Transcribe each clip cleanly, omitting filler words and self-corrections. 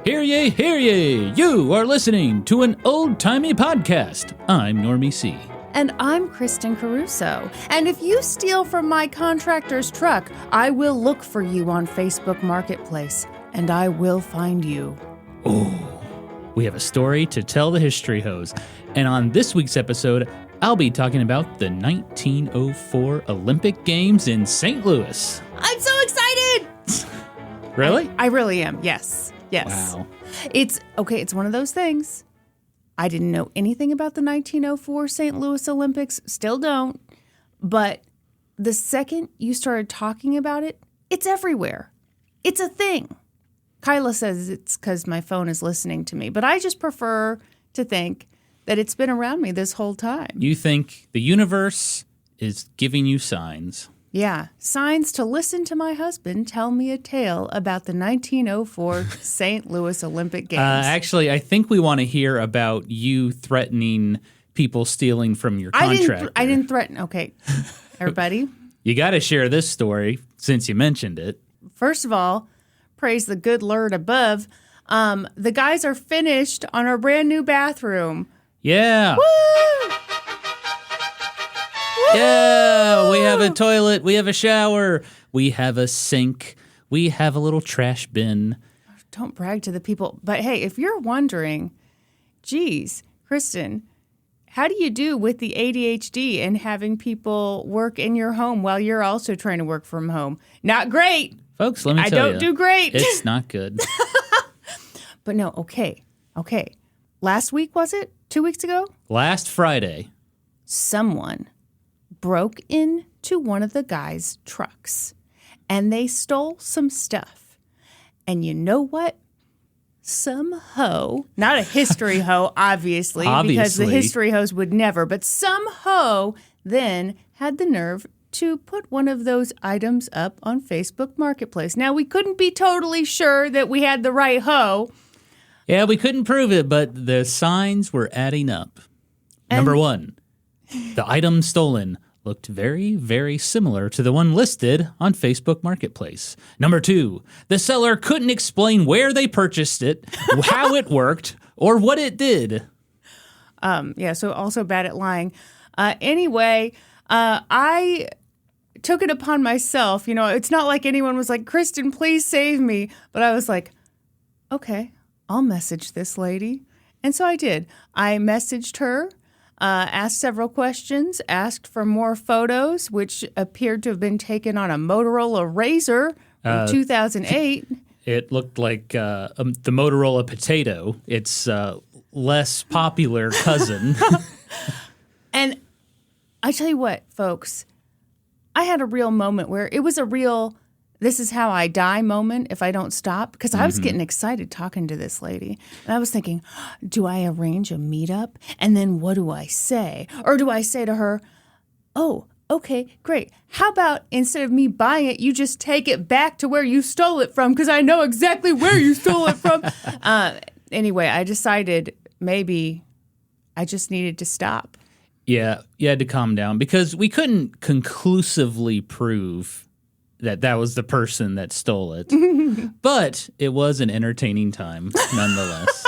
Hear ye, hear ye! You are listening to an old-timey podcast. I'm Normie C. And I'm Kristen Caruso. And if you steal from my contractor's truck, I will look for you on Facebook Marketplace, and I will find you. Oh, we have a story to tell the history hose. And on this week's episode, I'll be talking about the 1904 Olympic Games in St. Louis. I'm so excited! Really? I really am, yes. Yes. Wow. It's one of those things. I didn't know anything about the 1904 St. Louis Olympics, still don't. But the second you started talking about it, it's everywhere. It's a thing. Kyla says it's because my phone is listening to me, but I just prefer to think that it's been around me this whole time. You think the universe is giving you signs. Yeah, signs to listen to my husband tell me a tale about the 1904 St. Louis Olympic Games. Actually, I think we want to hear about you threatening people stealing from your contractor. I didn't threaten. Okay, everybody. You got to share this story since you mentioned it. First of all, praise the good Lord above. The guys are finished on our brand new bathroom. Yeah. Woo! Yeah, we have a toilet, we have a shower, we have a sink, we have a little trash bin. Don't brag to the people. But hey, if you're wondering, geez, Kristen, how do you do with the ADHD and having people work in your home while you're also trying to work from home? Not great. Folks, let me tell you. I don't do great. It's not good. But no, okay. Last week, was it? 2 weeks ago? Last Friday. Someone broke into one of the guys' trucks, and they stole some stuff. And you know what? Some hoe, not a history hoe, obviously, because the history hoes would never, but some hoe then had the nerve to put one of those items up on Facebook Marketplace. Now, we couldn't be totally sure that we had the right hoe. Yeah, we couldn't prove it, but the signs were adding up. Number one, the item stolen looked very, very similar to the one listed on Facebook Marketplace. Number two, the seller couldn't explain where they purchased it, how it worked, or what it did. So also bad at lying. Anyway, I took it upon myself. You know, it's not like anyone was like, Kristen, please save me. But I was like, okay, I'll message this lady. And so I did. I messaged her. Asked several questions, asked for more photos, which appeared to have been taken on a Motorola Razr from 2008. It looked like the Motorola Potato, its less popular cousin. And I tell you what, folks, I had a real moment where it was a real this is how I die moment if I don't stop, because I was getting excited talking to this lady. And I was thinking, do I arrange a meetup? And then what do I say? Or do I say to her, oh, okay, great. How about instead of me buying it, you just take it back to where you stole it from, because I know exactly where you stole it from. Anyway, I decided maybe I just needed to stop. Yeah, you had to calm down, because we couldn't conclusively prove that was the person that stole it. But it was an entertaining time, nonetheless.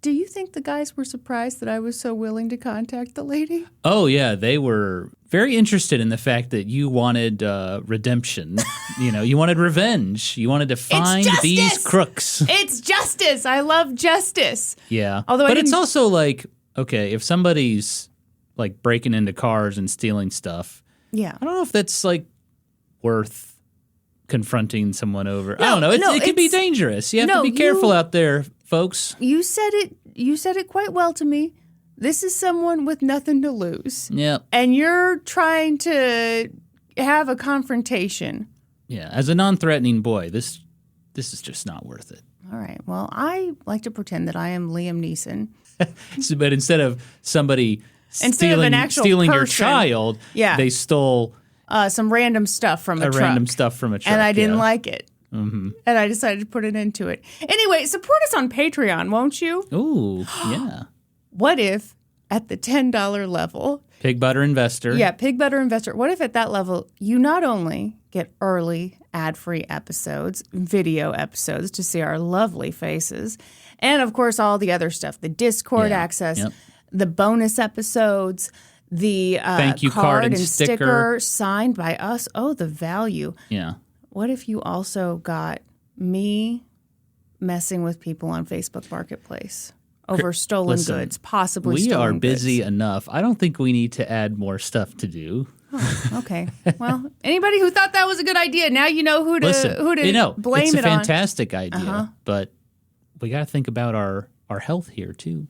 Do you think the guys were surprised that I was so willing to contact the lady? Oh, yeah. They were very interested in the fact that you wanted redemption. You wanted revenge. You wanted to find these crooks. It's justice. I love justice. Yeah. But it's also like, okay, if somebody's like breaking into cars and stealing stuff, yeah, I don't know if that's like worth confronting someone over. I don't know. It can be dangerous. You have to be careful out there, folks. You said it quite well to me. This is someone with nothing to lose. Yeah. And you're trying to have a confrontation. Yeah. As a non-threatening boy, this is just not worth it. All right. Well, I like to pretend that I am Liam Neeson. But instead of somebody stealing your child, they stole some random stuff from a truck. Random stuff from a truck. And I didn't like it. Mm-hmm. And I decided to put an end to it. Anyway, support us on Patreon, won't you? Ooh, yeah. What if at the $10 level... Pig Butter Investor. Yeah, Pig Butter Investor. What if at that level you not only get early ad-free episodes, video episodes to see our lovely faces. And, of course, all the other stuff, the Discord access, the bonus episodes, the thank you card and sticker signed by us. Oh, the value. Yeah. What if you also got me messing with people on Facebook Marketplace over stolen goods, possibly stolen goods? We are busy enough. I don't think we need to add more stuff to do. Oh, okay. Well, anybody who thought that was a good idea, now you know who to blame it's it a on. fantastic idea, but we got to think about our health here too.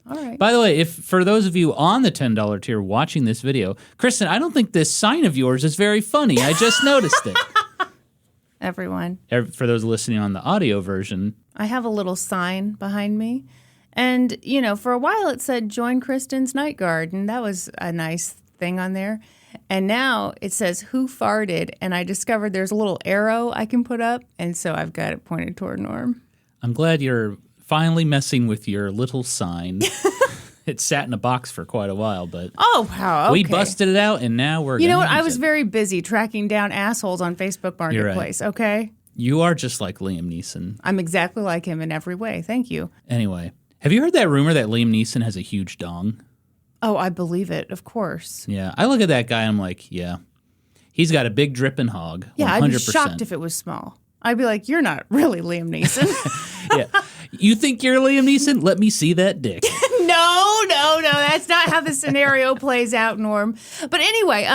All right. By the way, if for those of you on the $10 tier watching this video, Kristen, I don't think this sign of yours is very funny. I just noticed it. Everyone. For those listening on the audio version. I have a little sign behind me. And, you know, for a while it said, join Kristen's Night Guard. And that was a nice thing on there. And now it says, who farted? And I discovered there's a little arrow I can put up. And so I've got it pointed toward Norm. I'm glad you're finally messing with your little sign. It sat in a box for quite a while, but wow, okay. We busted it out, and now we're. You know what? I was very busy tracking down assholes on Facebook Marketplace. Right. Okay. You are just like Liam Neeson. I'm exactly like him in every way. Thank you. Anyway, have you heard that rumor that Liam Neeson has a huge dong? Oh, I believe it. Of course. Yeah, I look at that guy. I'm like, yeah, he's got a big dripping hog. Yeah, 100%. I'd be shocked if it was small. I'd be like, you're not really Liam Neeson. Yeah. You think you're Liam Neeson? Let me see that dick. No. That's not how the scenario plays out, Norm. But anyway,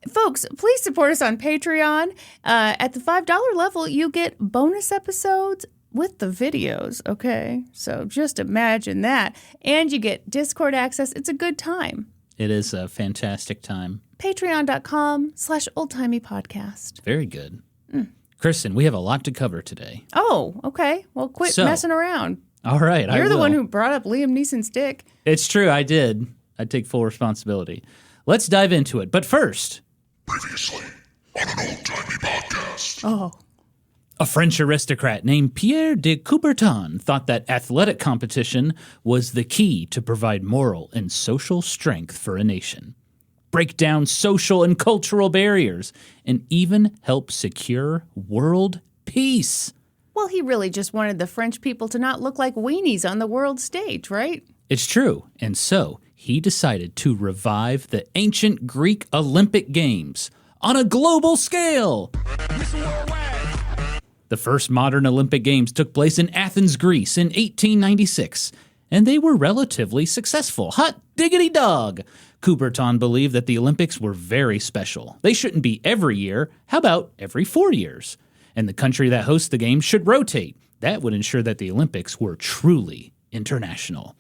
folks, please support us on Patreon. At the $5 level, you get bonus episodes with the videos, okay? So just imagine that. And you get Discord access. It's a good time. It is a fantastic time. Patreon.com/oldtimeypodcast. Very good. Kristen, we have a lot to cover today. Oh, okay. Well, quit messing around. All right, You're the one who brought up Liam Neeson's dick. It's true, I did. I take full responsibility. Let's dive into it. But first... Previously on an old-timey podcast. Oh. A French aristocrat named Pierre de Coubertin thought that athletic competition was the key to provide moral and social strength for a nation, break down social and cultural barriers, and even help secure world peace. Well, he really just wanted the French people to not look like weenies on the world stage, right? It's true, and so he decided to revive the ancient Greek Olympic Games on a global scale. The first modern Olympic Games took place in Athens, Greece in 1896, and they were relatively successful. Hot diggity dog! Coubertin believed that the Olympics were very special. They shouldn't be every year. How about every 4 years? And the country that hosts the games should rotate. That would ensure that the Olympics were truly international.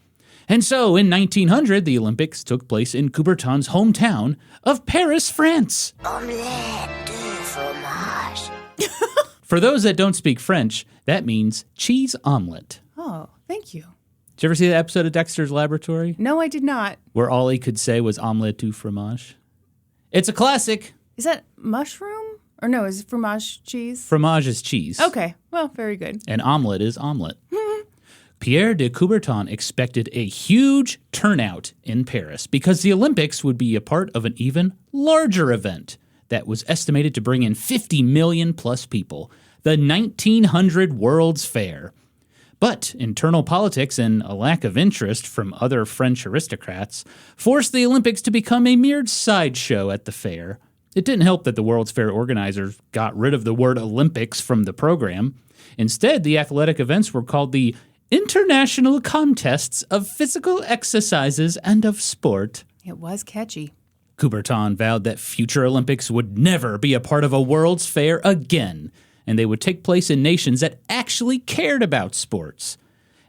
And so, in 1900, the Olympics took place in Coubertin's hometown of Paris, France. Omelette de fromage. For those that don't speak French, that means cheese omelet. Oh, thank you. Did you ever see the episode of Dexter's Laboratory? No, I did not. Where all he could say was omelette du fromage? It's a classic. Is that mushroom? Or no, is it fromage cheese? Fromage is cheese. Okay, well, very good. And omelet is omelet. Pierre de Coubertin expected a huge turnout in Paris because the Olympics would be a part of an even larger event that was estimated to bring in 50 million plus people, the 1900 World's Fair. But internal politics and a lack of interest from other French aristocrats forced the Olympics to become a mere sideshow at the fair. It didn't help that the World's Fair organizers got rid of the word Olympics from the program. Instead, the athletic events were called the International Contests of Physical Exercises and of Sport. It was catchy. Coubertin vowed that future Olympics would never be a part of a World's Fair again, and they would take place in nations that actually cared about sports.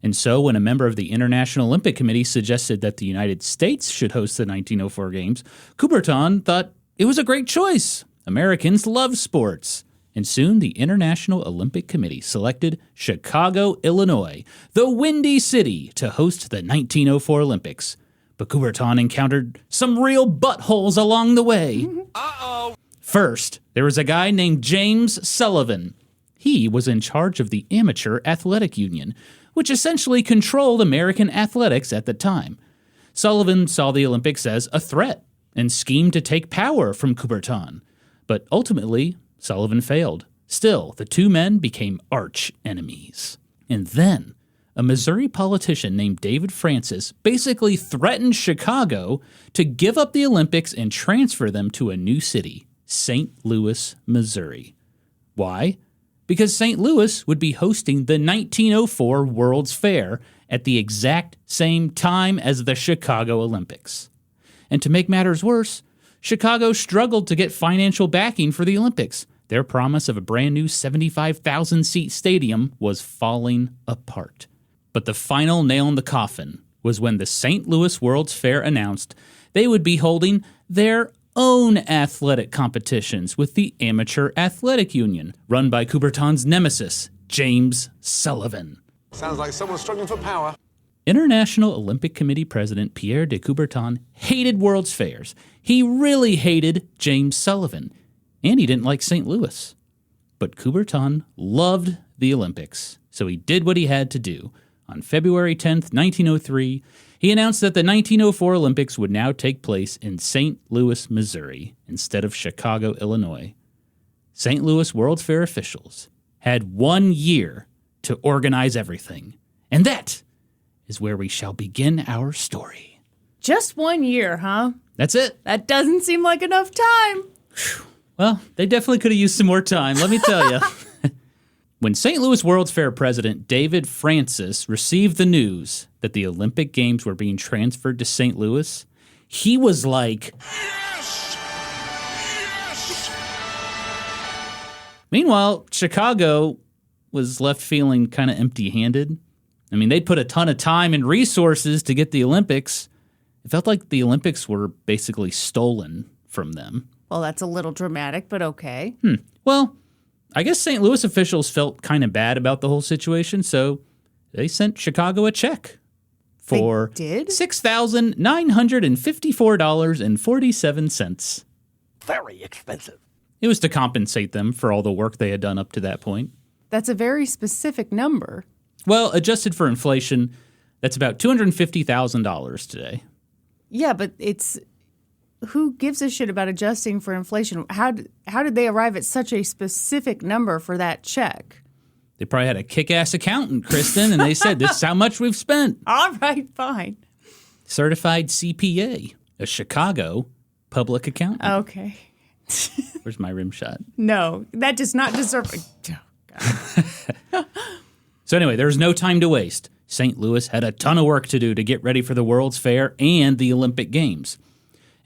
And so when a member of the International Olympic Committee suggested that the United States should host the 1904 Games, Coubertin thought it was a great choice. Americans love sports. And soon the International Olympic Committee selected Chicago, Illinois, the Windy City, to host the 1904 Olympics. But Coubertin encountered some real buttholes along the way. First, there was a guy named James Sullivan. He was in charge of the Amateur Athletic Union, which essentially controlled American athletics at the time. Sullivan saw the Olympics as a threat and schemed to take power from Coubertin. But ultimately, Sullivan failed. Still, the two men became arch enemies. And then, a Missouri politician named David Francis basically threatened Chicago to give up the Olympics and transfer them to a new city, St. Louis, Missouri. Why? Because St. Louis would be hosting the 1904 World's Fair at the exact same time as the Chicago Olympics. And to make matters worse, Chicago struggled to get financial backing for the Olympics. Their promise of a brand new 75,000-seat stadium was falling apart. But the final nail in the coffin was when the St. Louis World's Fair announced they would be holding their own athletic competitions with the Amateur Athletic Union, run by Coubertin's nemesis, James Sullivan. Sounds like someone struggling for power. International Olympic Committee President Pierre de Coubertin hated World's Fairs. He really hated James Sullivan, and he didn't like St. Louis. But Coubertin loved the Olympics, so he did what he had to do. On February 10th, 1903, he announced that the 1904 Olympics would now take place in St. Louis, Missouri, instead of Chicago, Illinois. St. Louis World's Fair officials had 1 year to organize everything. And that is where we shall begin our story. Just 1 year, huh? That's it. That doesn't seem like enough time. Well, they definitely could have used some more time, let me tell you. When St. Louis World's Fair President David Francis received the news that the Olympic Games were being transferred to St. Louis, he was like, Yes! Yes! Meanwhile, Chicago was left feeling kind of empty-handed. I mean, they'd put a ton of time and resources to get the Olympics. It felt like the Olympics were basically stolen from them. Well, that's a little dramatic, but okay. Well, I guess St. Louis officials felt kind of bad about the whole situation, so they sent Chicago a check for They did? $6,954.47. Very expensive. It was to compensate them for all the work they had done up to that point. That's a very specific number. Well, adjusted for inflation, that's about $250,000 today. Yeah, but it's... Who gives a shit about adjusting for inflation? How did they arrive at such a specific number for that check? They probably had a kick-ass accountant, Kristen, and they said, this is how much we've spent. All right, fine. Certified CPA, a Chicago public accountant. Okay. Where's my rim shot? No, that does not deserve... Oh, God. So anyway, there was no time to waste. St. Louis had a ton of work to do to get ready for the World's Fair and the Olympic Games.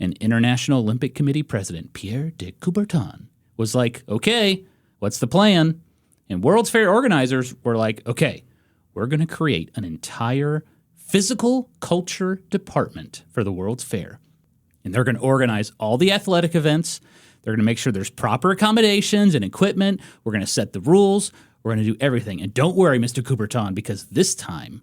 And International Olympic Committee President Pierre de Coubertin was like, okay, what's the plan? And World's Fair organizers were like, okay, we're going to create an entire physical culture department for the World's Fair. And they're going to organize all the athletic events. They're going to make sure there's proper accommodations and equipment. We're going to set the rules. We're going to do everything. And don't worry, Mr. Coubertin, because this time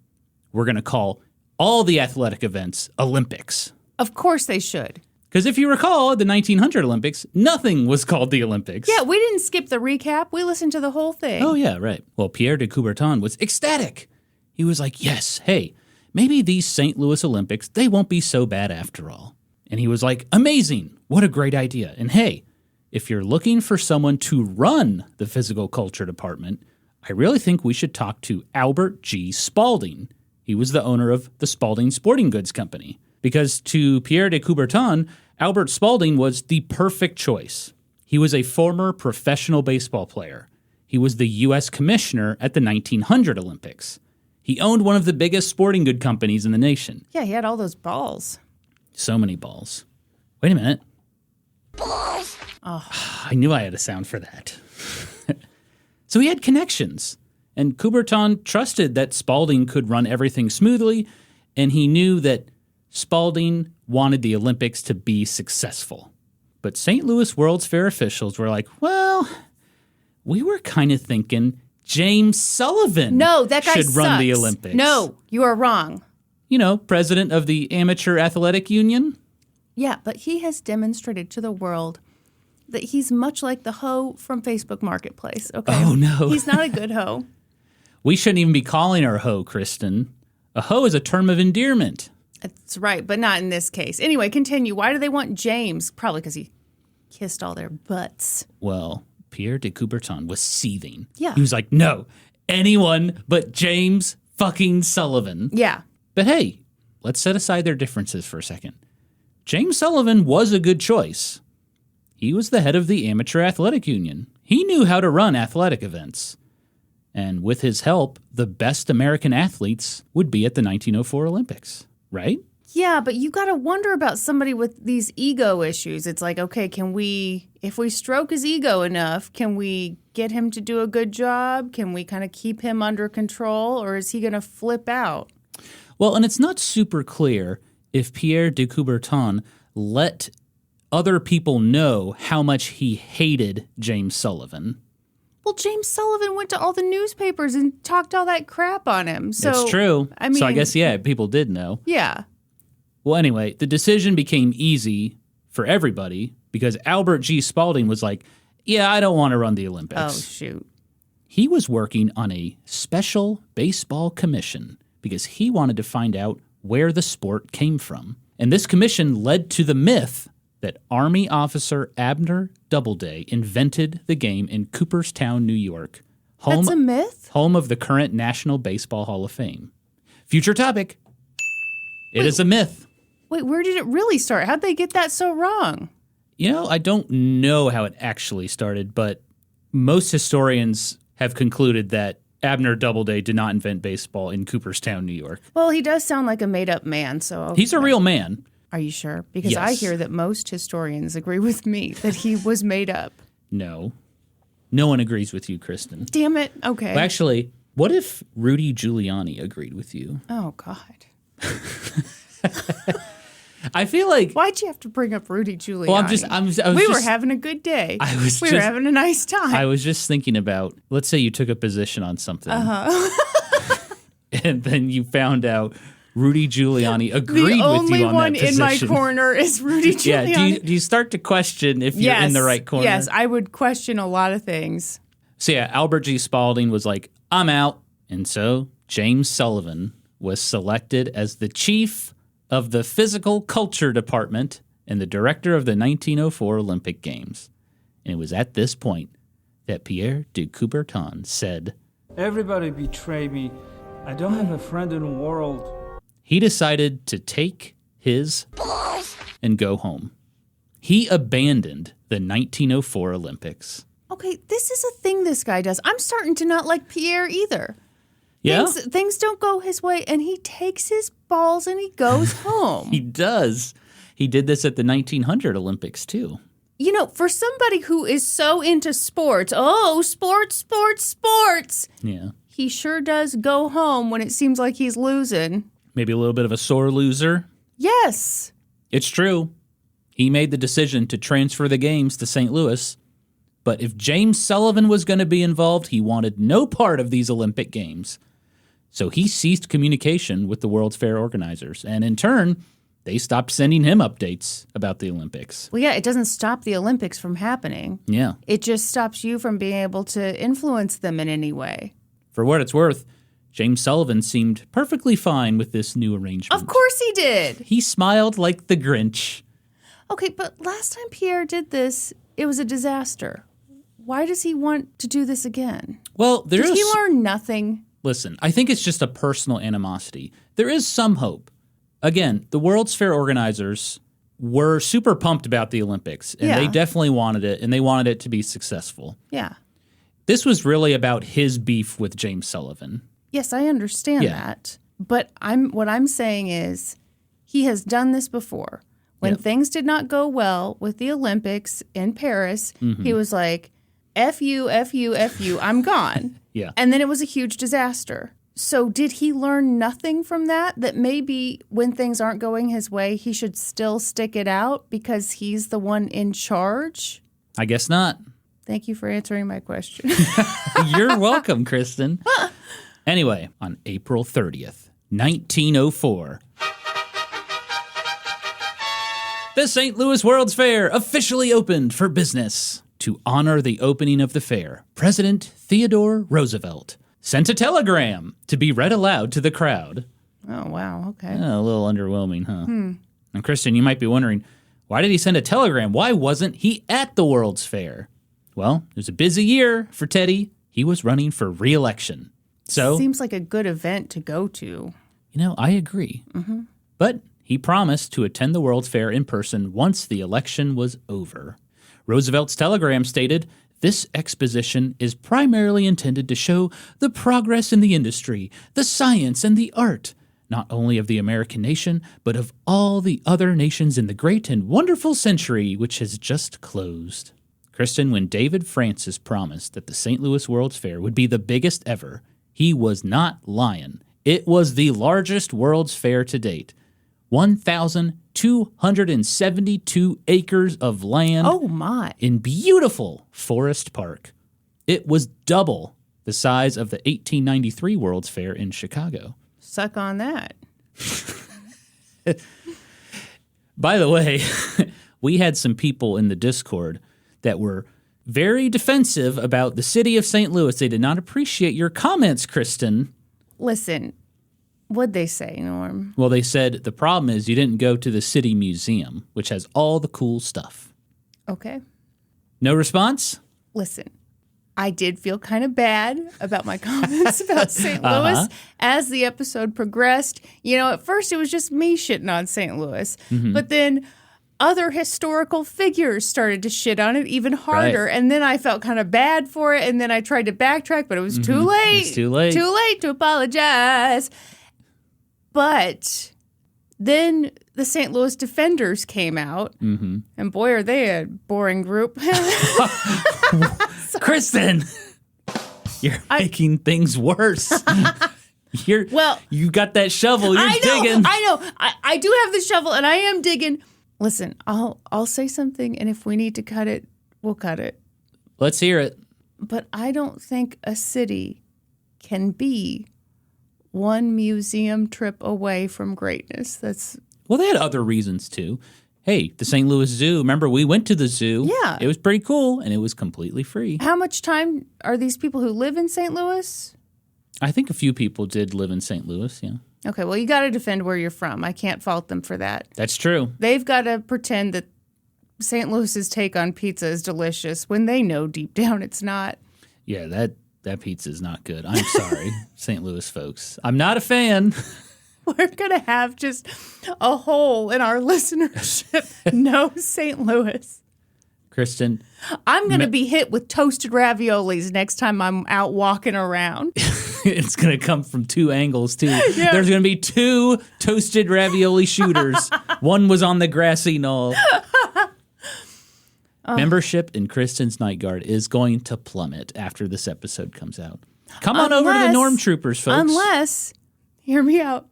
we're going to call all the athletic events Olympics. Of course they should. Because if you recall, the 1900 Olympics, nothing was called the Olympics. Yeah, we didn't skip the recap. We listened to the whole thing. Oh, yeah, right. Well, Pierre de Coubertin was ecstatic. He was like, yes, hey, maybe these St. Louis Olympics, they won't be so bad after all. And he was like, amazing. What a great idea. And hey, if you're looking for someone to run the physical culture department, I really think we should talk to Albert G. Spalding. He was the owner of the Spalding Sporting Goods Company. Because to Pierre de Coubertin, Albert Spalding was the perfect choice. He was a former professional baseball player. He was the U.S. commissioner at the 1900 Olympics. He owned one of the biggest sporting good companies in the nation. Yeah, he had all those balls. So many balls. Wait a minute. Balls. Oh. I knew I had a sound for that. So he had connections. And Coubertin trusted that Spalding could run everything smoothly, and he knew that Spalding wanted the Olympics to be successful. But St. Louis World's Fair officials were like, well, we were kind of thinking James Sullivan No, that guy should run the sucks. Olympics. No, you are wrong. You know, president of the Amateur Athletic Union. Yeah, but he has demonstrated to the world that he's much like the hoe from Facebook Marketplace, okay? Oh, no. He's not a good hoe. We shouldn't even be calling her hoe, Kristen. A hoe is a term of endearment. That's right, but not in this case. Anyway, continue. Why do they want James? Probably because he kissed all their butts. Well, Pierre de Coubertin was seething. Yeah. He was like, no, anyone but James fucking Sullivan. Yeah. But hey, let's set aside their differences for a second. James Sullivan was a good choice. He was the head of the Amateur Athletic Union. He knew how to run athletic events. And with his help, the best American athletes would be at the 1904 Olympics, right? Yeah, but you got to wonder about somebody with these ego issues. It's like, okay, if we stroke his ego enough, can we get him to do a good job? Can we kind of keep him under control, or is he going to flip out? Well, and it's not super clear if Pierre de Coubertin let other people know how much he hated James Sullivan. Well, James Sullivan went to all the newspapers and talked all that crap on him. So It's true. I mean, so I guess, yeah, people did know. Yeah. Well, anyway, the decision became easy for everybody because Albert G. Spalding was like, yeah, I don't want to run the Olympics. Oh, shoot. He was working on a special baseball commission because he wanted to find out where the sport came from. And this commission led to the myth that Army officer Abner Doubleday invented the game in Cooperstown, New York. That's a myth? Home of the current National Baseball Hall of Fame. Future topic. It is a myth. Wait, where did it really start? How'd they get that so wrong? You know, I don't know how it actually started, but most historians have concluded that Abner Doubleday did not invent baseball in Cooperstown, New York. Well, he does sound like a made-up man, so... He's a real man. Are you sure? Because I Yes. hear that most historians agree with me that he was made up. No. No one agrees with you, Kristen. Damn it. Okay. Well, actually, what if Rudy Giuliani agreed with you? Oh, God. I feel like... Why'd you have to bring up Rudy Giuliani? Well, we were having a good day. We were having a nice time. I was just thinking about, let's say you took a position on something. And then you found out Rudy Giuliani agreed with you on that position. The only one in my corner is Rudy Giuliani. Yeah, do you start to question if you're in the right corner? Yes, I would question a lot of things. So yeah, Albert G. Spalding was like, I'm out. And so James Sullivan was selected as the chief of the physical culture department and the director of the 1904 Olympic Games. And it was at this point that Pierre de Coubertin said, Everybody betray me. I don't have a friend in the world. He decided to take his and go home. He abandoned the 1904 Olympics. Okay, this is a thing this guy does. I'm starting to not like Pierre either. Yeah? Things don't go his way, and he takes his balls and he goes home. He does. He did this at the 1900 Olympics, too. You know, for somebody who is so into sports, sports, Yeah. he sure does go home when it seems like he's losing. Maybe a little bit of a sore loser. Yes. It's true. He made the decision to transfer the games to St. Louis. But if James Sullivan was going to be involved, he wanted no part of these Olympic Games. So he ceased communication with the World's Fair organizers. And in turn, they stopped sending him updates about the Olympics. Well, yeah, it doesn't stop the Olympics from happening. Yeah. It just stops you from being able to influence them in any way. For what it's worth, James Sullivan seemed perfectly fine with this new arrangement. Of course he did. He smiled like the Grinch. Okay, but last time Pierre did this, it was a disaster. Why does he want to do this again? Well, Did he learn nothing? Listen, I think it's just a personal animosity. There is some hope. Again, the World's Fair organizers were super pumped about the Olympics, and they definitely wanted it, and they wanted it to be successful. Yeah. This was really about his beef with James Sullivan. Yes, I understand that. But what I'm saying is he has done this before. When things did not go well with the Olympics in Paris, he was like, F you, F you, F you, I'm gone. Yeah. And then it was a huge disaster. So did he learn nothing from that? That maybe when things aren't going his way, he should still stick it out because he's the one in charge? I guess not. Thank you for answering my question. You're welcome, Kristen. Anyway, on April 30th, 1904, the St. Louis World's Fair officially opened for business. To honor the opening of the fair, President Theodore Roosevelt sent a telegram to be read aloud to the crowd. Oh, wow. Okay. A little underwhelming, huh? And Kristen, you might be wondering, Why did he send a telegram? Why wasn't he at the World's Fair? Well, it was a busy year for Teddy. He was running for re-election. So seems like a good event to go to. I agree. Mm-hmm. But he promised to attend the World's Fair in person once the election was over. Roosevelt's telegram stated, "This exposition is primarily intended to show the progress in the industry, the science, and the art, not only of the American nation, but of all the other nations in the great and wonderful century which has just closed." Kristen, when David Francis promised that the St. Louis World's Fair would be the biggest ever, he was not lying. It was the largest World's Fair to date. 1,272 acres of land. Oh, my. In beautiful Forest Park. It was double the size of the 1893 World's Fair in Chicago. Suck on that. By the way, we had some people in the Discord that were very defensive about the city of St. Louis. They did not appreciate your comments, Kristen. Listen, what'd they say, Norm? Well, they said the problem is you didn't go to the city museum, which has all the cool stuff. Okay. No response? Listen, I did feel kind of bad about my comments about St. Louis as the episode progressed. At first it was just me shitting on St. Louis, but then other historical figures started to shit on it even harder, Right. and then I felt kind of bad for it, and then I tried to backtrack, but it was too late. It's too late. Too late to apologize. But then the St. Louis Defenders came out, and boy, are they a boring group. Kristen, you're making things worse. You got that shovel. You're digging. I know. I do have the shovel, and I am digging. Listen, I'll say something, and if we need to cut it, we'll cut it. Let's hear it. But I don't think a city can be one museum trip away from greatness. Well, they had other reasons, too. Hey, the St. Louis Zoo, remember we went to the zoo. Yeah. It was pretty cool, and it was completely free. How much time are these people who live in St. Louis? I think a few people did live in St. Louis, yeah. Okay, well, you got to defend where you're from. I can't fault them for that. That's true. They've got to pretend that St. Louis's take on pizza is delicious when they know deep down it's not. Yeah, that pizza is not good. I'm sorry, St. Louis folks. I'm not a fan. We're going to have just a hole in our listenership. No St. Louis. Kristen. I'm going to be hit with toasted raviolis next time I'm out walking around. It's going to come from two angles, too. Yeah. There's going to be two toasted ravioli shooters. One was on the grassy knoll. Membership in Kristen's Night Guard is going to plummet after this episode comes out. Come on over to the Norm Troopers, folks. Unless, hear me out.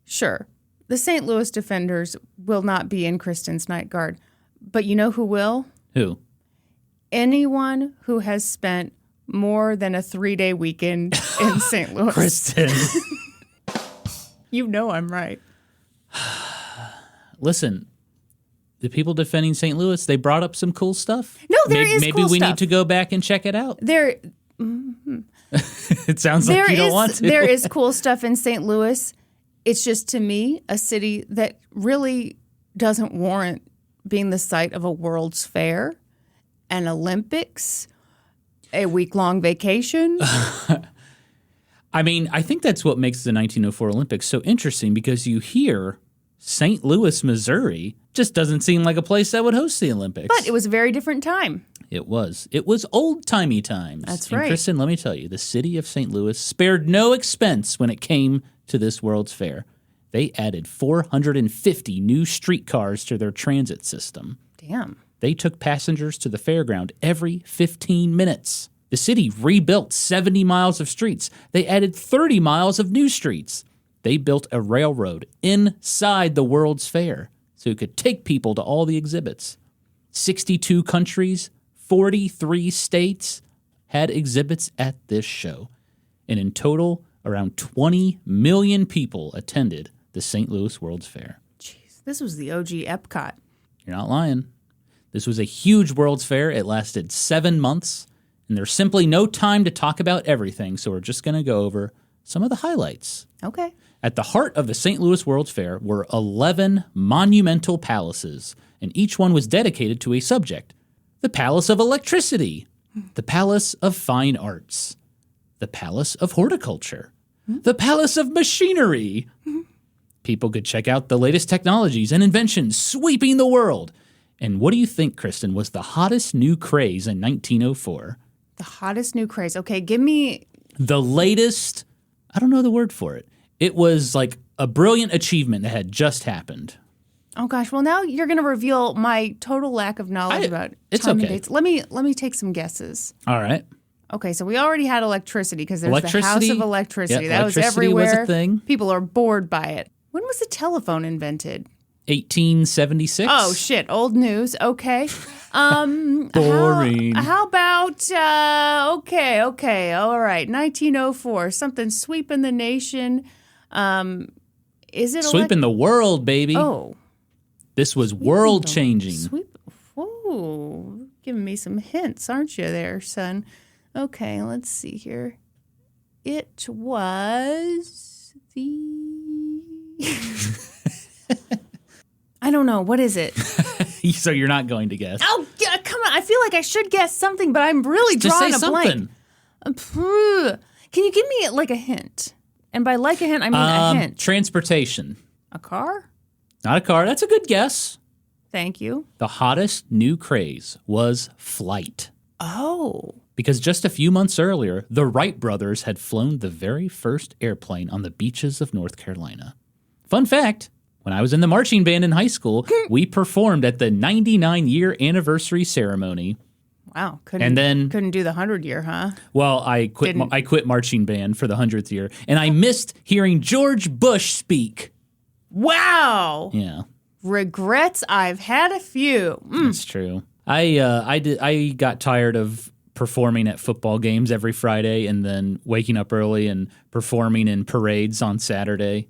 Sure, the St. Louis Defenders will not be in Kristen's Night Guard. But you know who will? Who? Anyone who has spent more than a 3-day weekend in St. Louis. Kristen. You know I'm right. Listen, the people defending St. Louis, they brought up some cool stuff. No, there is maybe cool we stuff. need to go back and check it out. It sounds like you don't want to. There is cool stuff in St. Louis. It's just, to me, a city that really doesn't warrant being the site of a World's Fair, an Olympics, a week-long vacation. I mean, I think that's what makes the 1904 Olympics so interesting, because you hear St. Louis, Missouri just doesn't seem like a place that would host the Olympics. But it was a very different time. It was. It was old-timey times. That's and right. Kristen, let me tell you, the city of St. Louis spared no expense when it came to this World's Fair. They added 450 new streetcars to their transit system. Damn. They took passengers to the fairground every 15 minutes. The city rebuilt 70 miles of streets. They added 30 miles of new streets. They built a railroad inside the World's Fair so it could take people to all the exhibits. 62 countries, 43 states had exhibits at this show. And in total, around 20 million people attended the St. Louis World's Fair. Jeez, this was the OG Epcot. You're not lying. This was a huge World's Fair. It lasted 7 months, and there's simply no time to talk about everything, so we're just going to go over some of the highlights. Okay. At the heart of the St. Louis World's Fair were 11 monumental palaces, and each one was dedicated to a subject. The Palace of Electricity, the Palace of Fine Arts, the Palace of Horticulture, the Palace of Machinery. People could check out the latest technologies and inventions sweeping the world. And what do you think, Kristen, was the hottest new craze in 1904? The hottest new craze. Okay, give me... The latest, I don't know the word for it. It was like a brilliant achievement that had just happened. Oh, gosh. Well, now you're going to reveal my total lack of knowledge about it's time okay. and dates. Let me take some guesses. All right. Okay, so we already had electricity because there's the House Electricity. of Electricity. Yep, that was electricity was everywhere. a thing. People are bored by it. When was the telephone invented? 1876. Oh, shit. Old news. Okay. Boring. How about, okay. All right. 1904. Something sweeping the nation. Is it Sweeping the world, baby. Oh. This was world changing. Whoa. Giving me some hints, aren't you there, son? Okay, let's see here. It was the... I don't know. What is it? So you're not going to guess. Oh, yeah, come on. I feel like I should guess something, but I'm really Just drawing say a something. blank. Can you give me like a hint? And by like a hint, I mean a hint. Transportation. A car? Not a car. That's a good guess. Thank you. The hottest new craze was flight. Oh. Because just a few months earlier, the Wright brothers had flown the very first airplane on the beaches of North Carolina. Fun fact, when I was in the marching band in high school, we performed at the 99-year anniversary ceremony. Wow. And then couldn't do the 100-year, huh? Well, I quit marching band for the 100th year, and I missed hearing George Bush speak. Wow. Yeah. Regrets? I've had a few. That's true. I got tired of performing at football games every Friday and then waking up early and performing in parades on Saturday.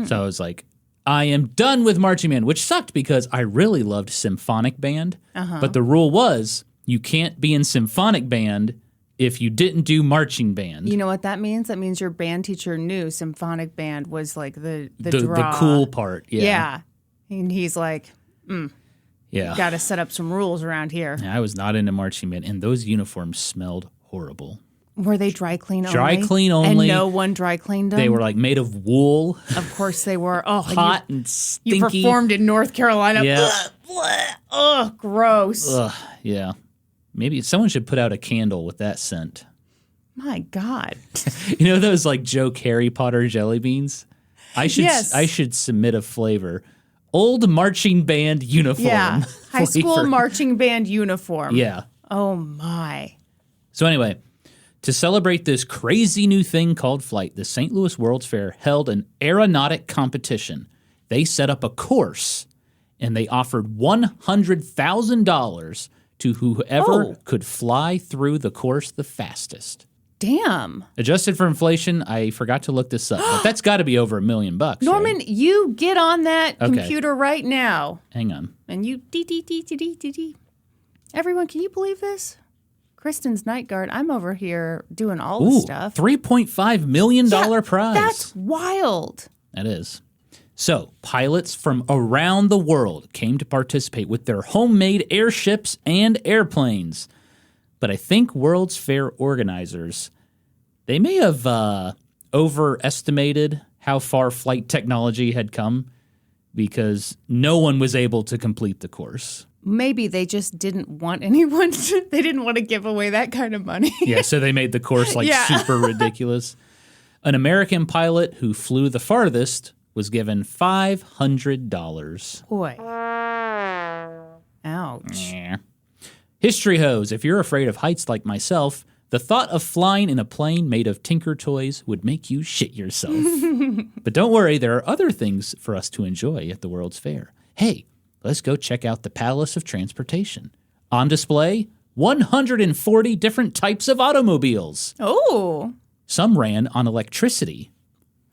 So I was like, I am done with marching band, which sucked because I really loved symphonic band. But the rule was you can't be in symphonic band if you didn't do marching band. You know what that means? That means your band teacher knew symphonic band was like the draw. The cool part. Yeah. And he's like, Yeah. got to set up some rules around here. I was not into marching band, and those uniforms smelled horrible. Were they dry clean only? Dry clean only. And no one dry cleaned them? They were like made of wool. Of course they were. Oh, Hot and stinky. You performed in North Carolina. Yeah. Ugh, gross. Ugh, yeah. Maybe someone should put out a candle with that scent. My God. You know those like joke Harry Potter jelly beans? I should submit a flavor. Old marching band uniform. Yeah. High school flavor. marching band uniform. Yeah. Oh, my. So anyway, to celebrate this crazy new thing called flight, the St. Louis World's Fair held an aeronautic competition. They set up a course, and they offered $100,000 to whoever could fly through the course the fastest. Damn. Adjusted for inflation, I forgot to look this up, but that's got to be over $1 million. Norman, right? you get on that Okay. computer right now. Hang on. And you dee. Everyone, can you believe this? Kristen's night guard. I'm over here doing all the stuff. $3.5 million prize. That's wild. That is. So, pilots from around the world came to participate with their homemade airships and airplanes. But I think World's Fair organizers, they may have overestimated how far flight technology had come because no one was able to complete the course. Maybe they just didn't want anyone to, they didn't want to give away that kind of money. Yeah, so they made the course super ridiculous. An American pilot who flew the farthest was given $500. Boy. Ouch. Yeah. History hose, if you're afraid of heights like myself, the thought of flying in a plane made of Tinker Toys would make you shit yourself. But don't worry, there are other things for us to enjoy at the World's Fair. Hey, let's go check out the Palace of Transportation. On display, 140 different types of automobiles. Oh. Some ran on electricity.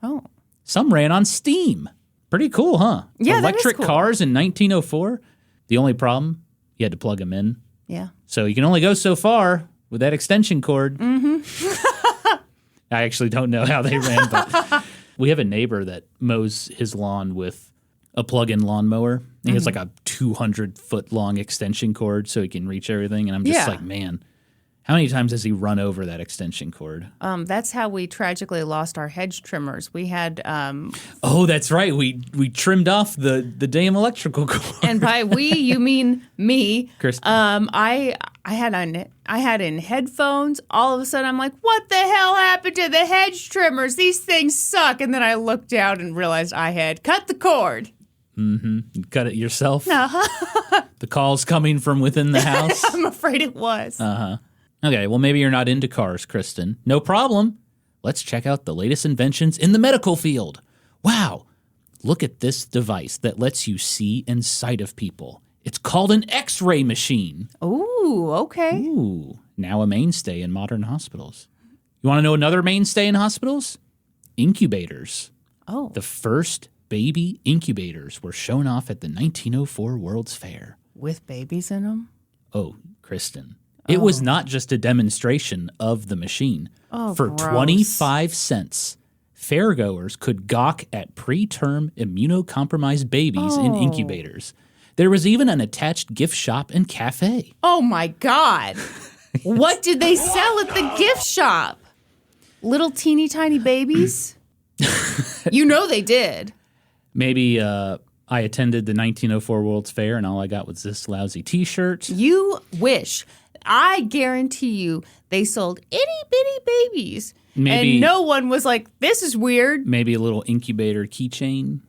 Oh. Some ran on steam. Pretty cool, huh? Yeah, Electric that is cool. cars in 1904. The only problem, you had to plug them in. Yeah. So you can only go so far with that extension cord. Mm-hmm. I actually don't know how they ran, but we have a neighbor that mows his lawn with a plug-in lawnmower. He has like a 200-foot long extension cord so he can reach everything. And I'm just like, man, how many times has he run over that extension cord? That's how we tragically lost our hedge trimmers. We had oh, that's right. We trimmed off the damn electrical cord. and by we you mean me. Kristen. I had in headphones. All of a sudden I'm like, what the hell happened to the hedge trimmers? These things suck. And then I looked down and realized I had cut the cord. You cut it yourself? Uh-huh. The call's coming from within the house? I'm afraid it was. Okay, well, maybe you're not into cars, Kristen. No problem. Let's check out the latest inventions in the medical field. Wow, look at this device that lets you see inside of people. It's called an X-ray machine. Ooh, okay. Ooh, now a mainstay in modern hospitals. You want to know another mainstay in hospitals? Incubators. Oh. The first baby incubators were shown off at the 1904 World's Fair. With babies in them? Oh, Kristen. It was not just a demonstration of the machine. Oh, For gross. 25 cents, fairgoers could gawk at preterm immunocompromised babies in incubators. There was even an attached gift shop and cafe. Oh, my God. What did they sell at the gift shop? Little teeny tiny babies? You know they did. Maybe I attended the 1904 World's Fair and all I got was this lousy T-shirt. You wish. I guarantee you they sold itty bitty babies. Maybe, and no one was like, this is weird. Maybe a little incubator keychain.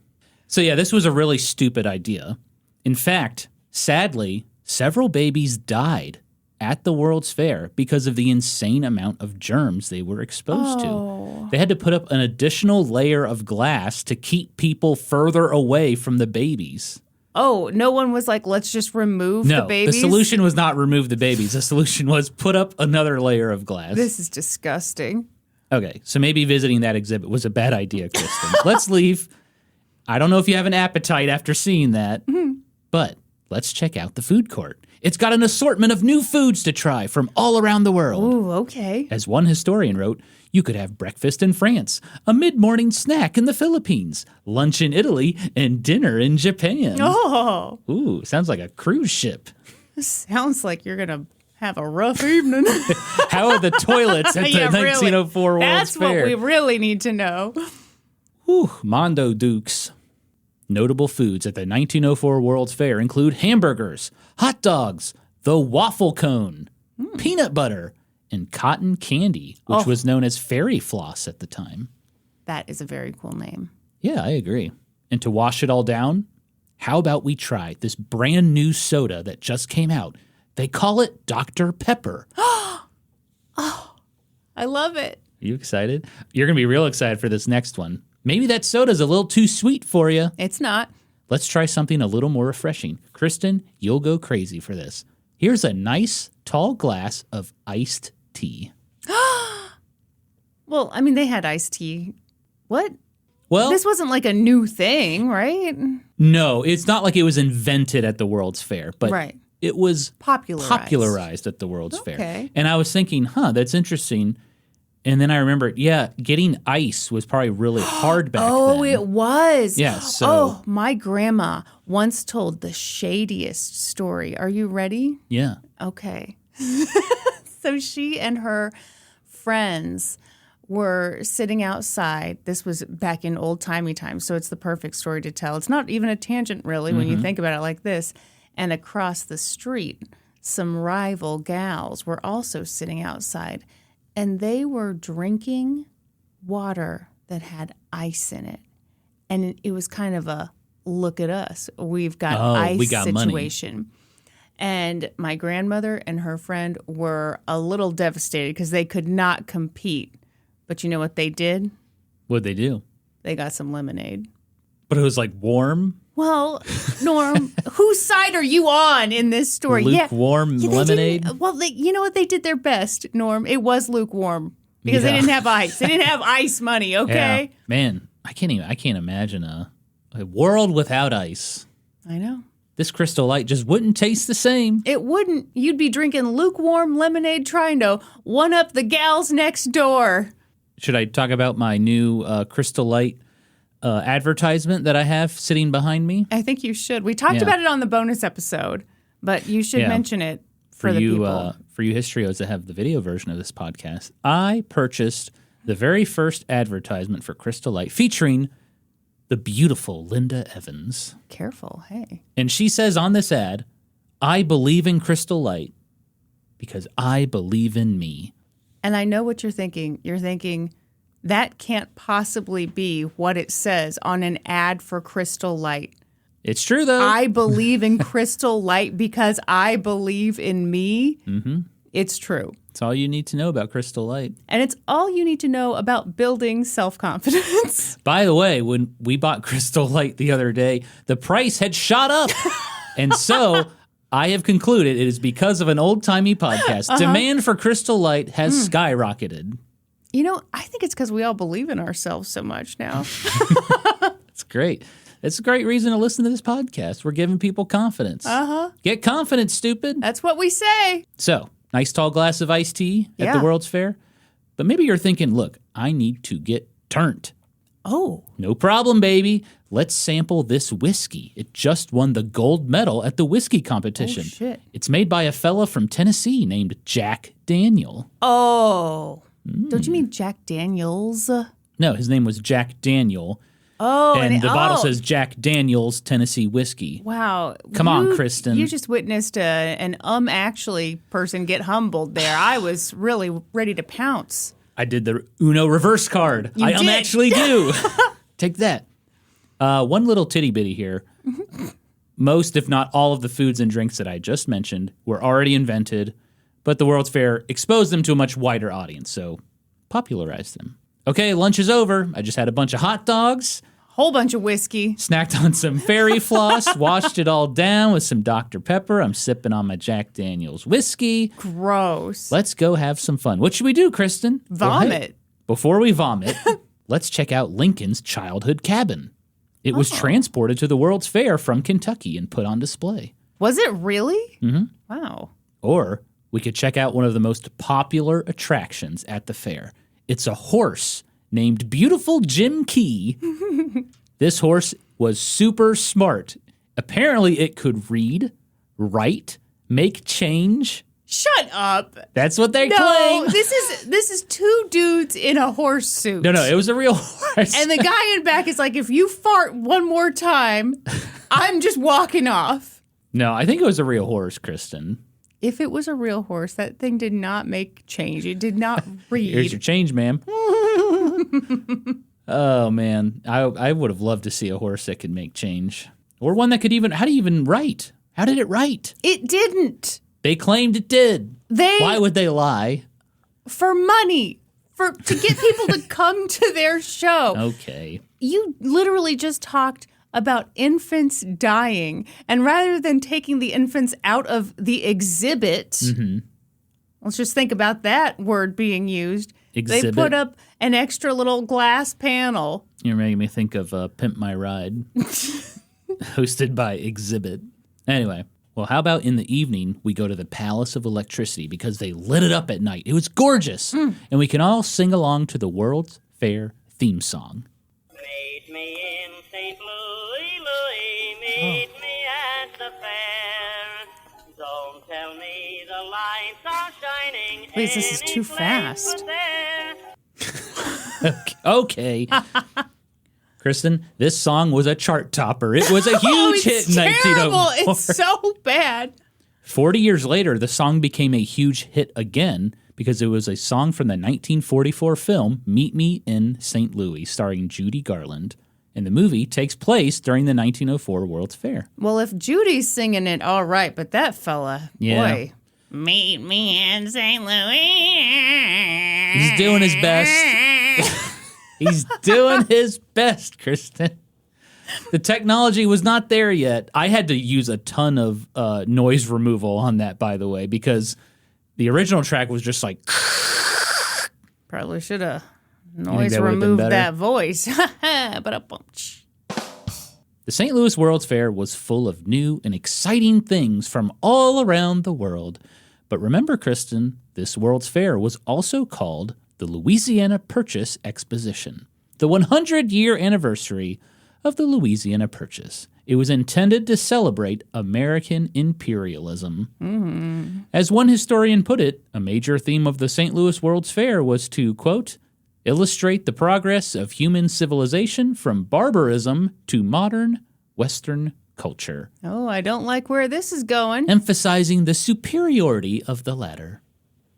So yeah, this was a really stupid idea. In fact, sadly, several babies died at the World's Fair because of the insane amount of germs they were exposed to. They had to put up an additional layer of glass to keep people further away from the babies. Oh, no one was like, let's just remove the babies? The solution was not remove the babies. The solution was put up another layer of glass. This is disgusting. Okay, so maybe visiting that exhibit was a bad idea, Kristen. Let's leave. I don't know if you have an appetite after seeing that, but let's check out the food court. It's got an assortment of new foods to try from all around the world. Ooh, okay. As one historian wrote, you could have breakfast in France, a mid-morning snack in the Philippines, lunch in Italy, and dinner in Japan. Oh. Ooh, sounds like a cruise ship. Sounds like you're going to have a rough evening. How are the toilets at the 1904 World's That's Fair? what we really need to know. Whew, Mondo Dukes. Notable foods at the 1904 World's Fair include hamburgers, hot dogs, the waffle cone, peanut butter, and cotton candy, which was known as fairy floss at the time. That is a very cool name. Yeah, I agree. And to wash it all down, how about we try this brand new soda that just came out? They call it Dr. Pepper. Oh, I love it. Are you excited? You're going to be real excited for this next one. Maybe that soda's a little too sweet for you. It's not. Let's try something a little more refreshing. Kristen, you'll go crazy for this. Here's a nice, tall glass of iced tea. Well, I mean, they had iced tea. What? Well, This wasn't like a new thing, right? no, it's not like it was invented at the World's Fair, but Right. it was Popularized. at the World's Fair. Okay. And I was thinking, that's interesting. And then I remembered, getting ice was probably really hard back then. Oh, it was. Yeah, so- Oh, my grandma once told the shadiest story. Are you ready? Yeah. Okay. So she and her friends were sitting outside. This was back in old-timey times, so it's the perfect story to tell. It's not even a tangent, really, when you think about it like this. And across the street, some rival gals were also sitting outside, and they were drinking water that had ice in it. And it was kind of a, look at us, we've got ice we got situation. money. And my grandmother and her friend were a little devastated because they could not compete. But you know what they did? What'd they do? They got some lemonade. But it was like warm, Well, Norm, whose side are you on in this story? lukewarm they lemonade. didn't- Well, you know what? They did their best, Norm. It was lukewarm because they Yeah. didn't have ice. They didn't have ice money, okay? Yeah. Man, I can't imagine a world without ice. I know. This Crystal Light just wouldn't taste the same. It wouldn't. You'd be drinking lukewarm lemonade trying to one-up the gals next door. Should I talk about my new Crystal Light advertisement that I have sitting behind me. I think you should. We talked about it on the bonus episode, but you should mention it for the people. For you historios that have the video version of this podcast, I purchased the very first advertisement for Crystal Light featuring the beautiful Linda Evans. Careful, hey. And she says on this ad, I believe in Crystal Light because I believe in me. And I know what you're thinking. You're thinking, that can't possibly be what it says on an ad for Crystal Light. It's true, though. I believe in Crystal Light because I believe in me. Mm-hmm. It's true. It's all you need to know about Crystal Light. And it's all you need to know about building self-confidence. By the way, when we bought Crystal Light the other day, the price had shot up. And so I have concluded it is because of an old-timey podcast. Demand for Crystal Light has skyrocketed. You know, I think it's because we all believe in ourselves so much now. It's great. It's a great reason to listen to this podcast. We're giving people confidence. Get confident, stupid. That's what we say. So, nice tall glass of iced tea at the World's Fair. But maybe you're thinking, look, I need to get turned. Oh. No problem, baby. Let's sample this whiskey. It just won the gold medal at the whiskey competition. Oh, shit. It's made by a fella from Tennessee named Jack Daniel. Oh. Don't you mean Jack Daniels? No, his name was Jack Daniel. Oh, and the bottle says Jack Daniel's Tennessee whiskey. Wow. Come on, Kristen. You just witnessed an actually person get humbled there. I was really ready to pounce. I did the Uno reverse card. You I did. actually do. Take that. One little titty bitty here. Most, if not all, of the foods and drinks that I just mentioned were already invented, but the World's Fair exposed them to a much wider audience, so popularized them. Okay, lunch is over. I just had a bunch of hot dogs. Whole bunch of whiskey. Snacked on some fairy floss, washed it all down with some Dr. Pepper. I'm sipping on my Jack Daniel's whiskey. Gross. Let's go have some fun. What should we do, Kristen? Vomit. Well, hey, before we vomit, let's check out Lincoln's childhood cabin. It was transported to the World's Fair from Kentucky and put on display. Was it really? Mm-hmm. Wow. Or we could check out one of the most popular attractions at the fair. It's a horse named Beautiful Jim Key. This horse was super smart. Apparently it could read, write, make change. Shut up. That's what they No, claim. this is two dudes in a horse suit. No, it was a real horse. And the guy in back is like, if you fart one more time, I'm just walking off. No, I think it was a real horse, Kristen. If it was a real horse, that thing did not make change. It did not read. Here's your change, ma'am. Oh, man. I would have loved to see a horse that could make change. Or one that could even... How do you even write? How did it write? It didn't. They claimed it did. Why would they lie? For money. To get people to come to their show. Okay. You literally just talked about infants dying. And rather than taking the infants out of the exhibit, let's just think about that word being used. Exhibit. They put up an extra little glass panel. You're making me think of Pimp My Ride, hosted by Exhibit. Anyway, well, how about in the evening we go to the Palace of Electricity because they lit it up at night. It was gorgeous. And we can all sing along to the World's Fair theme song. Meet me in St. Louis, meet me at the fair. Don't tell me the lights are shining. Please, this is too fast. Okay. Kristen, this song was a chart topper. It was a huge hit in 1904. It's so bad. 40 years later, the song became a huge hit again because it was a song from the 1944 film Meet Me in St. Louis, starring Judy Garland. And the movie takes place during the 1904 World's Fair. Well, if Judy's singing it, all right, but that fella, boy. Meet me in St. Louis. He's doing his best. He's doing his best, Kristen. The technology was not there yet. I had to use a ton of noise removal on that, by the way, because the original track was just like... Probably should have noise removed that voice. The St. Louis World's Fair was full of new and exciting things from all around the world. But remember, Kristen, this World's Fair was also called the Louisiana Purchase Exposition. the 100-year anniversary of the Louisiana Purchase. It was intended to celebrate American imperialism. As one historian put it, a major theme of the St. Louis World's Fair was to, quote, illustrate the progress of human civilization from barbarism to modern Western culture, Oh, I don't like where this is going. emphasizing the superiority of the latter.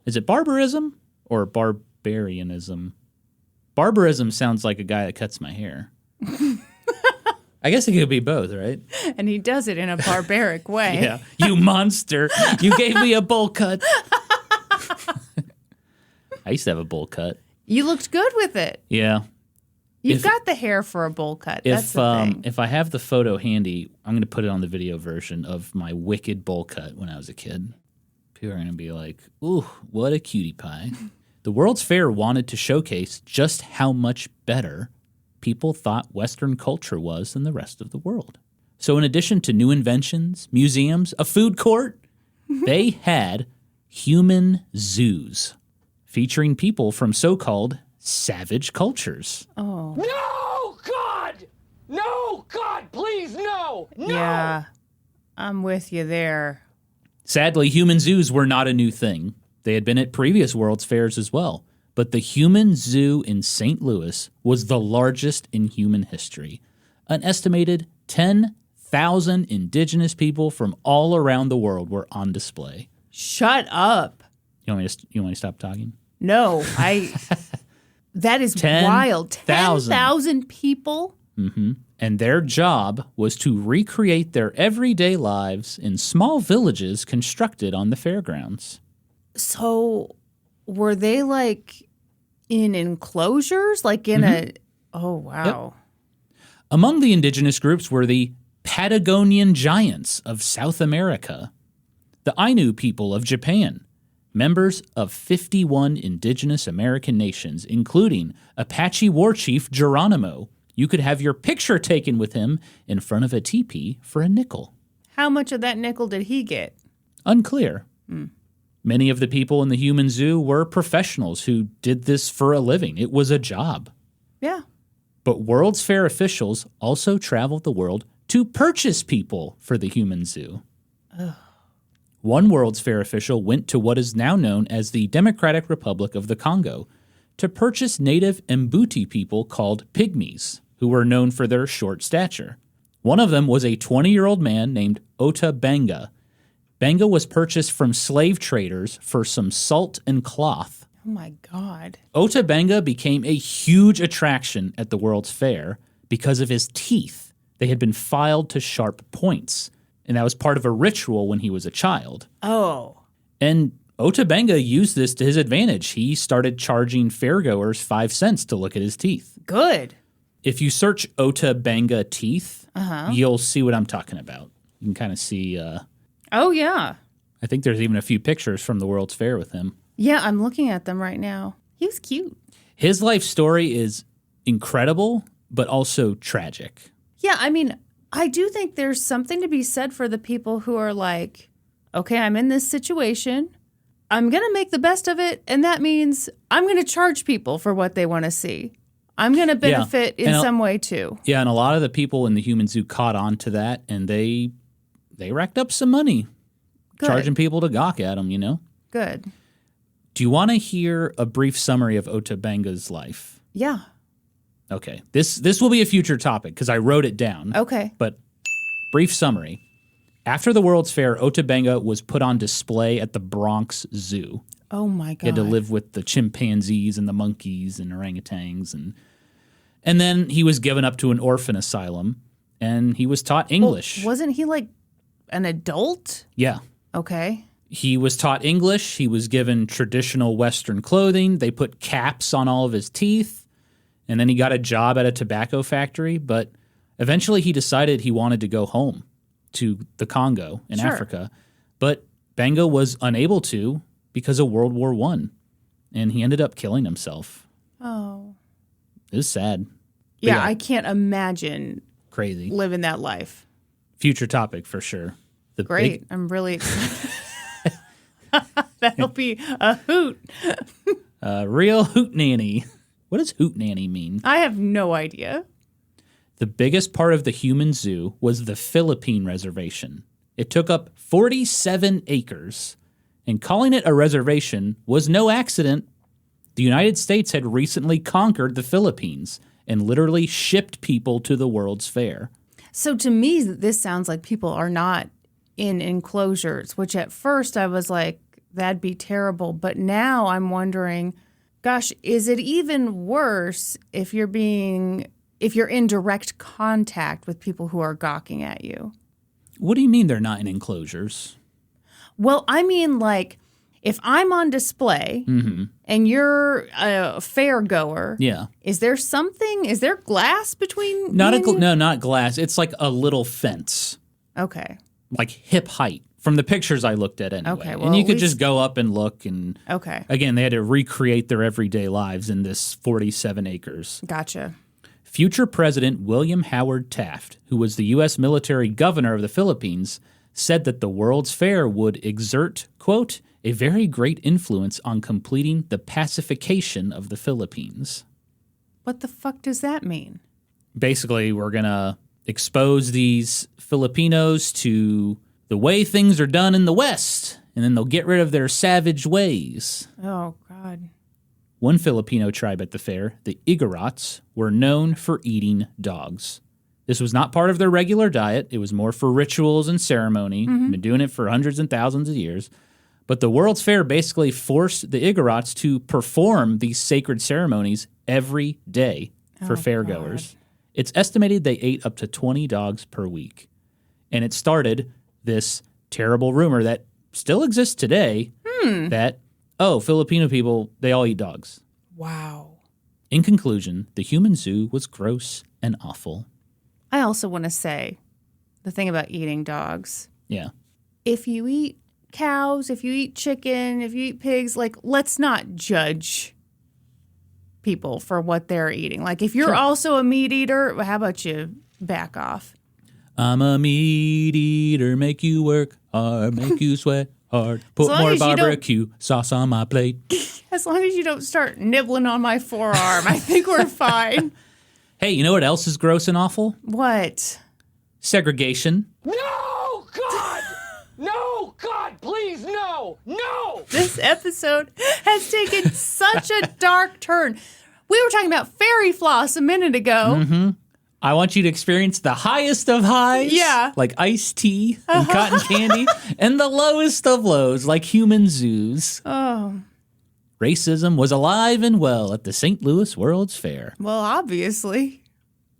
Is it barbarism or barbarianism? Barbarism sounds like a guy that cuts my hair. I guess it could be both, right? And he does it in a barbaric way. Yeah. You monster. You gave me a bowl cut. I used to have a bowl cut. You looked good with it. Yeah. You've got the hair for a bowl cut. That's the thing. If I have the photo handy, I'm going to put it on the video version of my wicked bowl cut when I was a kid. People are going to be like, ooh, what a cutie pie. The World's Fair wanted to showcase just how much better people thought Western culture was than the rest of the world. So in addition to new inventions, museums, a food court, they had human zoos featuring people from so-called savage cultures. Oh. No, God! No, God, please, no! No! Yeah, I'm with you there. Sadly, human zoos were not a new thing. They had been at previous World's Fairs as well. But the human zoo in St. Louis was the largest in human history. An estimated 10,000 indigenous people from all around the world were on display. Shut up. You want me to stop talking? No, that is wild. 10,000 people? And their job was to recreate their everyday lives in small villages constructed on the fairgrounds. So were they like in enclosures? Like in a... Oh, wow. Yep. Among the indigenous groups were the Patagonian giants of South America, the Ainu people of Japan, members of 51 indigenous American nations, including Apache war chief Geronimo. You could have your picture taken with him in front of a teepee for a nickel. How much of that nickel did he get? Unclear. Many of the people in the human zoo were professionals who did this for a living. It was a job. Yeah. But World's Fair officials also traveled the world to purchase people for the human zoo. Ugh. One World's Fair official went to what is now known as the Democratic Republic of the Congo to purchase native Mbuti people called pygmies, who were known for their short stature. One of them was a 20-year-old man named Ota Benga. Benga was purchased from slave traders for some salt and cloth. Oh, my God. Ota Benga became a huge attraction at the World's Fair because of his teeth. They had been filed to sharp points, and that was part of a ritual when he was a child. Oh. And Ota Benga used this to his advantage. He started charging fairgoers 5 cents to look at his teeth. Good. If you search Ota Benga teeth, you'll see what I'm talking about. You can kind of see... Oh, yeah. I think there's even a few pictures from the World's Fair with him. Yeah, I'm looking at them right now. He was cute. His life story is incredible, but also tragic. Yeah, I mean, I do think there's something to be said for the people who are like, okay, I'm in this situation. I'm going to make the best of it, and that means I'm going to charge people for what they want to see. I'm going to benefit in some way, too. Yeah, and a lot of the people in the human zoo caught on to that, and they racked up some money. Good. Charging people to gawk at them, you know? Good. Do you want to hear a brief summary of Ota Benga's life? Yeah. Okay. This will be a future topic because I wrote it down. Okay. But brief summary. After the World's Fair, Ota Benga was put on display at the Bronx Zoo. Oh, my God. He had to live with the chimpanzees and the monkeys and orangutans. And then he was given up to an orphan asylum, and he was taught English. Well, wasn't he like an adult? Yeah. Okay. He was taught English. He was given traditional Western clothing. They put caps on all of his teeth. And then he got a job at a tobacco factory. But eventually he decided he wanted to go home to the Congo in Africa. But Benga was unable to because of World War I. And he ended up killing himself. Oh. It was sad. But Yeah, I can't imagine crazy. living that life. Future topic for sure. The Great. I'm really excited. That'll be a hoot. Real hootenanny. What does hootenanny mean? I have no idea. The biggest part of the human zoo was the Philippine reservation. It took up 47 acres, and calling it a reservation was no accident. The United States had recently conquered the Philippines and literally shipped people to the World's Fair. So to me, this sounds like people are not in enclosures, which at first I was like, that'd be terrible. But now I'm wondering, gosh, is it even worse if you're in direct contact with people who are gawking at you? What do you mean they're not in enclosures? Well, I mean, like, if I'm on display and you're a fair goer, is there glass between Not glass. It's like a little fence. Okay. Like hip height from the pictures I looked at anyway. Okay, well, and you could just go up and look. And okay. Again, they had to recreate their everyday lives in this 47 acres. Gotcha. Future President William Howard Taft, who was the U.S. military governor of the Philippines, said that the World's Fair would exert, quote, a very great influence on completing the pacification of the Philippines. What the fuck does that mean? Basically, we're going to expose these Filipinos to the way things are done in the West, and then they'll get rid of their savage ways. Oh, God. One Filipino tribe at the fair, the Igorots, were known for eating dogs. This was not part of their regular diet. It was more for rituals and ceremony. Been doing it for hundreds and thousands of years. But the World's Fair basically forced the Igorots to perform these sacred ceremonies every day for fairgoers. It's estimated they ate up to 20 dogs per week. And it started this terrible rumor that still exists today that, Filipino people, they all eat dogs. Wow. In conclusion, the human zoo was gross and awful. I also want to say the thing about eating dogs. Yeah. If you eat cows, if you eat chicken, if you eat pigs, like, let's not judge people for what they're eating. Like, if you're also a meat eater, how about you back off? I'm a meat eater, make you work hard, make you sweat hard, put more barbecue sauce on my plate. As long as you don't start nibbling on my forearm, I think we're fine. Hey, you know what else is gross and awful? What? Segregation. No, God! No, God, please, no! No! This episode has taken such a dark turn. We were talking about fairy floss a minute ago. I want you to experience the highest of highs, like iced tea and cotton candy, and the lowest of lows, like human zoos. Oh. Racism was alive and well at the St. Louis World's Fair. Well, obviously.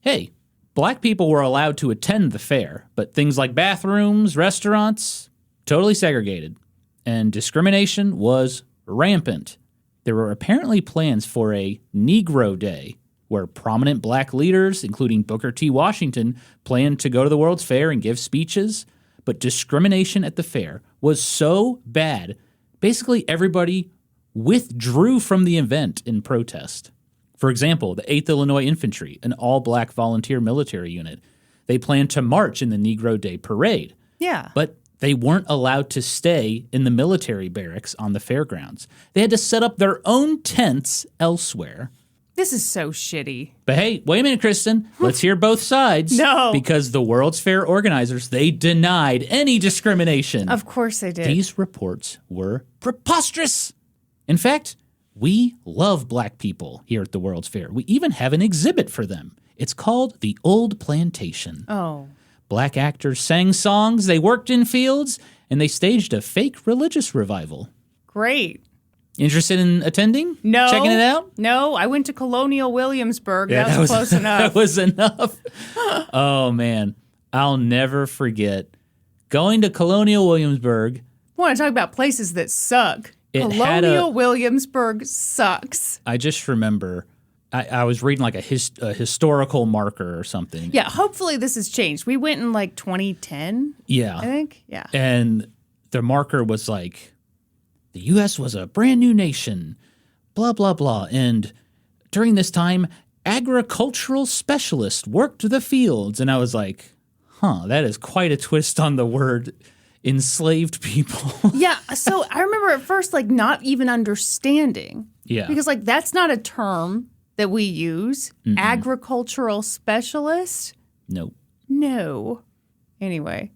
Hey, black people were allowed to attend the fair, but things like bathrooms, restaurants, totally segregated. And discrimination was rampant. There were apparently plans for a Negro Day, where prominent black leaders, including Booker T. Washington, planned to go to the World's Fair and give speeches. But discrimination at the fair was so bad, basically everybody withdrew from the event in protest. For example, the 8th Illinois Infantry, an all-black volunteer military unit, they planned to march in the Negro Day Parade. Yeah. But they weren't allowed to stay in the military barracks on the fairgrounds. They had to set up their own tents elsewhere. This is so shitty. But hey, wait a minute, Kristen. Let's hear both sides. No. Because the World's Fair organizers, they denied any discrimination. Of course they did. These reports were preposterous. In fact, we love black people here at the World's Fair. We even have an exhibit for them. It's called The Old Plantation. Oh. Black actors sang songs, they worked in fields, and they staged a fake religious revival. Great. Interested in attending? No. Checking it out? No, I went to Colonial Williamsburg. That was close enough. That was enough. Oh, man. I'll never forget going to Colonial Williamsburg. I want to talk about places that suck. Colonial Williamsburg sucks. I just remember I was reading like a historical marker or something. Yeah, hopefully this has changed. We went in like 2010. Yeah. I think. Yeah. And the marker was like, the U.S. was a brand new nation, blah, blah, blah. And during this time, agricultural specialists worked the fields. And I was like, that is quite a twist on the word enslaved people. Yeah. So I remember at first, like, not even understanding. Yeah. Because, like, that's not a term that we use. Agricultural specialist? Nope. No. Anyway,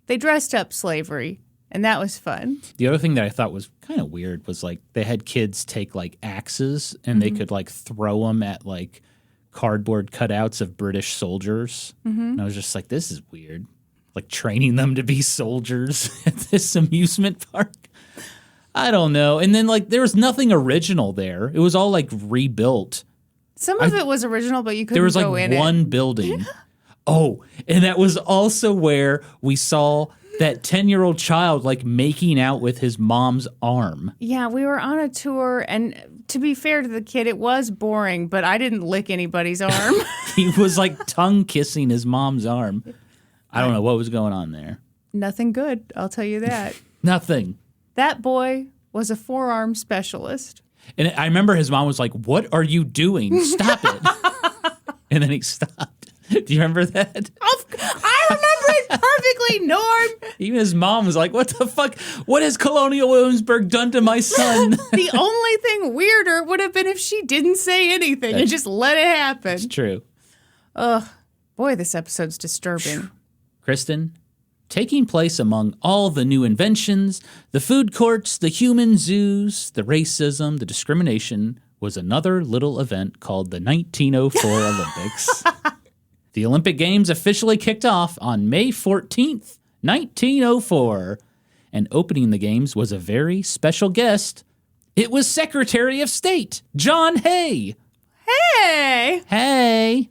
they dressed up slavery, and that was fun. The other thing that I thought was kind of weird was like they had kids take like axes and they could like throw them at like cardboard cutouts of British soldiers. And I was just like, this is weird. Like training them to be soldiers at this amusement park. I don't know. And then like there was nothing original there. It was all like rebuilt. Some of it was original, but you couldn't There was go like in one it. building. Oh, and that was also where we saw that 10-year-old child like making out with his mom's arm. Yeah, we were on a tour, and to be fair to the kid, it was boring, but I didn't lick anybody's arm. He was like tongue kissing his mom's arm. I don't know what was going on there. Nothing good, I'll tell you that. Nothing. That boy was a forearm specialist. And I remember his mom was like, "What are you doing? Stop it." And then he stopped. Do you remember that? I remember it perfectly, Norm. Even his mom was like, "What the fuck? What has Colonial Williamsburg done to my son?" The only thing weirder would have been if she didn't say anything and just let it happen. It's true. Boy, this episode's disturbing. Kristen, taking place among all the new inventions, the food courts, the human zoos, the racism, the discrimination, was another little event called the 1904 Olympics. The Olympic Games officially kicked off on May 14th, 1904. And opening the Games was a very special guest. It was Secretary of State, John Hay. Hey! Hey!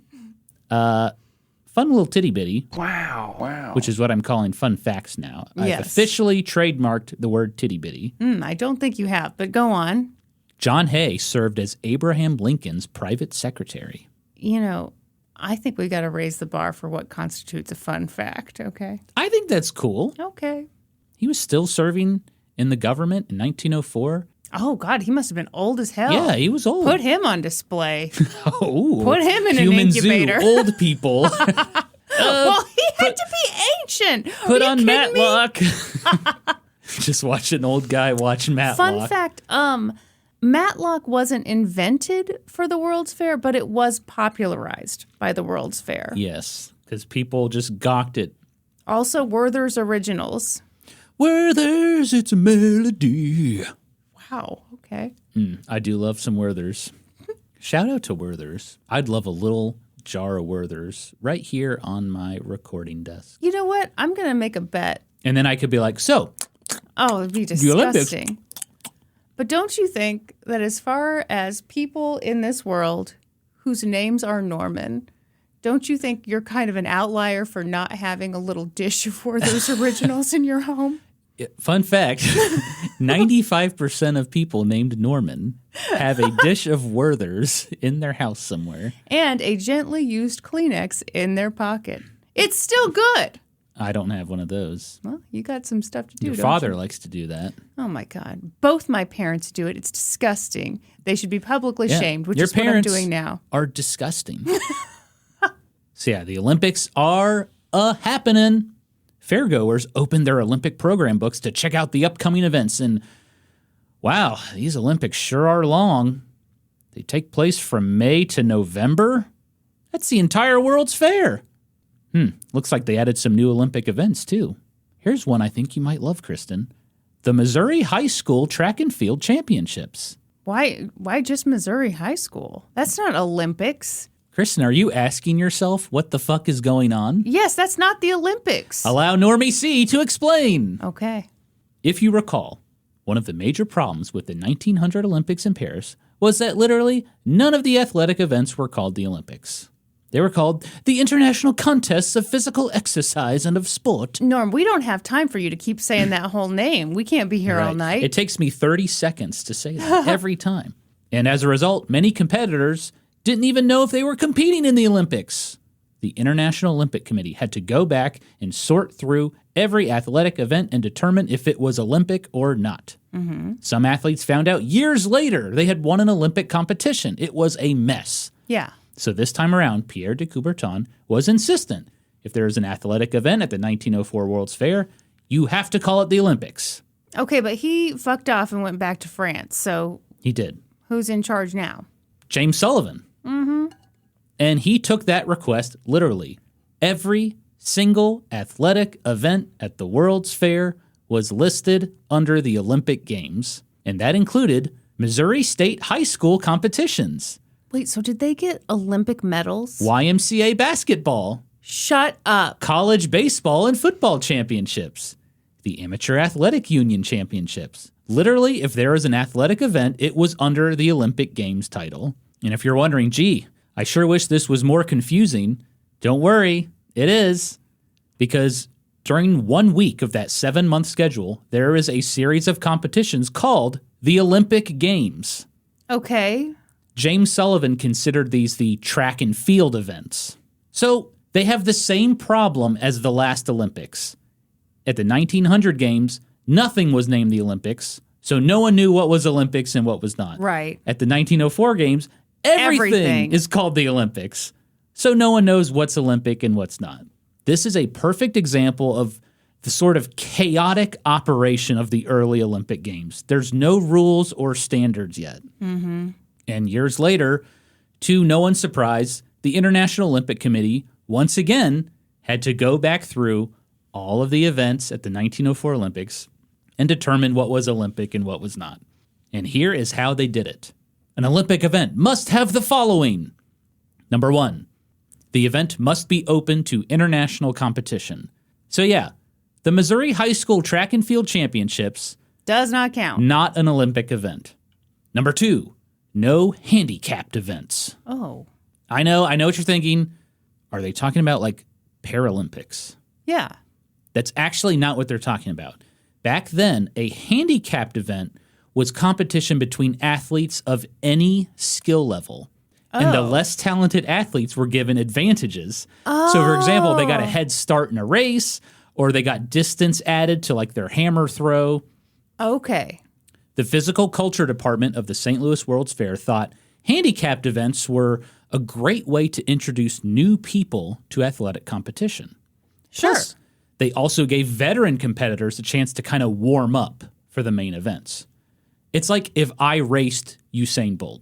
Fun little titty bitty. Wow. Which is what I'm calling fun facts now. Yes. I've officially trademarked the word titty bitty. I don't think you have, but go on. John Hay served as Abraham Lincoln's private secretary. You know, I think we got to raise the bar for what constitutes a fun fact, okay? I think that's cool. Okay. He was still serving in the government in 1904. Oh, God, he must have been old as hell. Yeah, he was old. Put him on display. Oh, Put him in an human incubator. Zoo, old people. Well, he had to be ancient. Put Are you on kidding me? Matlock. Just watch an old guy watch Matlock. Fun fact, Matlock wasn't invented for the World's Fair, but it was popularized by the World's Fair. Yes, because people just gawked at Also, Werther's Originals. Werther's, it's a melody. Wow, okay. I do love some Werther's. Shout out to Werther's. I'd love a little jar of Werther's right here on my recording desk. You know what? I'm going to make a bet. And then I could be like, so, Oh, it'd be The Olympics. disgusting. But don't you think that as far as people in this world whose names are Norman, don't you think you're kind of an outlier for not having a little dish of Werther's Originals in your home? fun fact, 95% of people named Norman have a dish of Werther's in their house somewhere. And a gently used Kleenex in their pocket. It's still good. I don't have one of those. Well, you got some stuff to do, Your don't father you? likes to do that. Oh, my God. Both my parents do it. It's disgusting. They should be publicly Yeah. shamed, which Your is what I'm parents doing now. are disgusting. So yeah, the Olympics are a-happening. Fairgoers opened their Olympic program books to check out the upcoming events, and wow, these Olympics sure are long. They take place from May to November. That's the entire World's Fair. Looks like they added some new Olympic events, too. Here's one I think you might love, Kristen. The Missouri High School Track and Field Championships. Why just Missouri High School? That's not Olympics. Kristen, are you asking yourself what the fuck is going on? Yes, that's not the Olympics. Allow Normie C to explain. Okay. If you recall, one of the major problems with the 1900 Olympics in Paris was that literally none of the athletic events were called the Olympics. They were called the International Contests of Physical Exercise and of Sport. Norm, we don't have time for you to keep saying that whole name. We can't be here all Right. night. It takes me 30 seconds to say that every time. And as a result, many competitors didn't even know if they were competing in the Olympics. The International Olympic Committee had to go back and sort through every athletic event and determine if it was Olympic or not. Some athletes found out years later they had won an Olympic competition. It was a mess. Yeah. So this time around, Pierre de Coubertin was insistent. If there is an athletic event at the 1904 World's Fair, you have to call it the Olympics. Okay, but he fucked off and went back to France. So He did. who's in charge now? James Sullivan. And he took that request literally. Every single athletic event at the World's Fair was listed under the Olympic Games, and that included Missouri State high school competitions. Wait, so did they get Olympic medals? YMCA basketball. Shut up. College baseball and football championships. The Amateur Athletic Union championships. Literally, if there was an athletic event, it was under the Olympic Games title. And if you're wondering, gee, I sure wish this was more confusing, don't worry, it is. Because during 1 week of that 7-month schedule, there is a series of competitions called the Olympic Games. Okay. James Sullivan considered these the track and field events. So they have the same problem as the last Olympics. At the 1900 Games, nothing was named the Olympics, so no one knew what was Olympics and what was not. Right. At the 1904 Games, everything is called the Olympics, so no one knows what's Olympic and what's not. This is a perfect example of the sort of chaotic operation of the early Olympic Games. There's no rules or standards yet. Mm-hmm. And years later, to no one's surprise, the International Olympic Committee once again had to go back through all of the events at the 1904 Olympics and determine what was Olympic and what was not. And here is how they did it. An Olympic event must have the following. Number 1, the event must be open to international competition. So yeah, the Missouri High School Track and Field Championships does not count. Not an Olympic event. Number 2, no handicapped events. Oh. I know what you're thinking. Are they talking about like Paralympics? Yeah. That's actually not what they're talking about. Back then, a handicapped event was competition between athletes of any skill level. And the less talented athletes were given advantages. So, for example, they got a head start in a race, or they got distance added to like their hammer throw. Okay. The physical culture department of the St. Louis World's Fair thought handicapped events were a great way to introduce new people to athletic competition. Sure. Plus, they also gave veteran competitors a chance to kind of warm up for the main events. It's like if I raced Usain Bolt.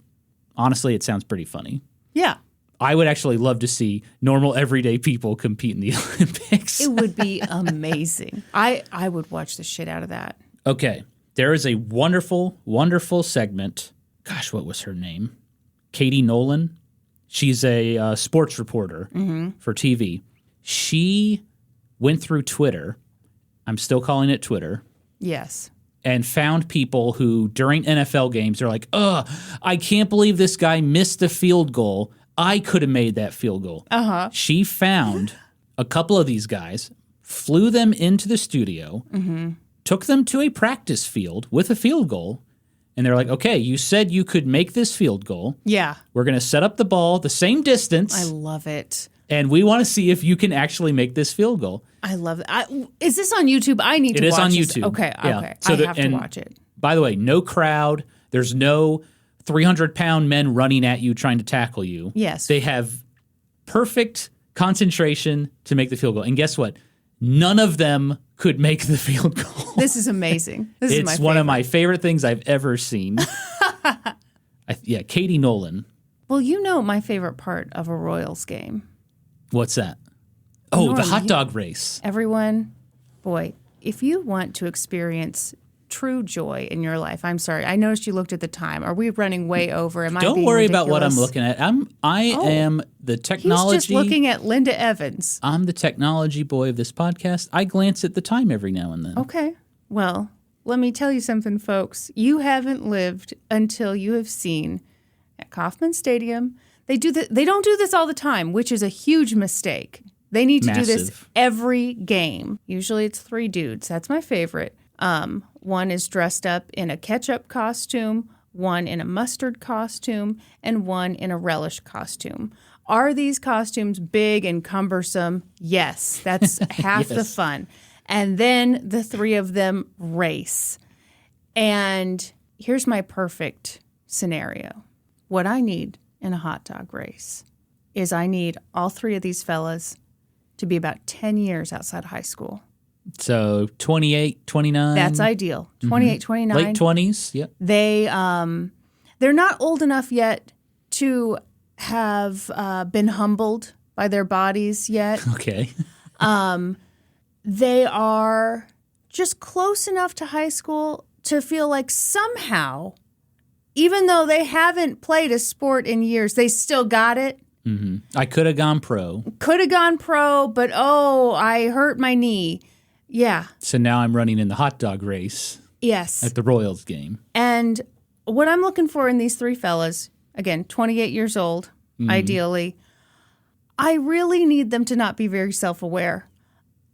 Honestly, it sounds pretty funny. Yeah. I would actually love to see normal, everyday people compete in the Olympics. It would be amazing. I would watch the shit out of that. Okay. There is a wonderful, wonderful segment. Gosh, what was her name? Katie Nolan. She's a sports reporter for TV. She went through Twitter. I'm still calling it Twitter. Yes. And found people who, during NFL games, are like, I can't believe this guy missed a field goal. I could have made that field goal. Uh-huh. She found a couple of these guys, flew them into the studio, took them to a practice field with a field goal, and they're like, okay, you said you could make this field goal. Yeah. We're going to set up the ball the same distance. I love it. And we want to see if you can actually make this field goal. I love it. Is this on YouTube? I need to watch it. It is on this. YouTube. Okay, yeah. okay. So I have to watch it. By the way, no crowd. There's no 300-pound men running at you trying to tackle you. Yes. They have perfect concentration to make the field goal. And guess what? None of them could make the field goal. This is amazing. This is my It's favorite. one of my favorite things I've ever seen. Katie Nolan. Well, you know my favorite part of a Royals game. What's that? Oh, Norm, the hot dog race. Everyone, boy, if you want to experience true joy in your life, I'm sorry. I noticed you looked at the time. Are we running way over? Am I Don't being worry ridiculous? about what I'm looking at. I am the technology. He's just looking at Linda Evans. I'm the technology boy of this podcast. I glance at the time every now and then. Okay. Well, let me tell you something, folks. You haven't lived until you have seen at Kauffman Stadium. They don't do this all the time, which is a huge mistake. They need to do this Massive. every game. Usually it's 3 dudes. That's my favorite. One is dressed up in a ketchup costume, one in a mustard costume, and one in a relish costume. Are these costumes big and cumbersome? Yes. That's half the fun. And then the 3 of them race. And here's my perfect scenario. What I need in a hot dog race is I need all 3 of these fellas to be about 10 years outside of high school. So 28, 29. That's ideal. 28, 29. Late 20s. Yep. They're not old enough yet to have been humbled by their bodies yet. Okay. They are just close enough to high school to feel like somehow, even though they haven't played a sport in years, they still got it. Mm-hmm. I could have gone pro. Could have gone pro, but I hurt my knee. Yeah. So now I'm running in the hot dog race. Yes. At the Royals game. And what I'm looking for in these three fellas, again, 28 years old, ideally, I really need them to not be very self-aware.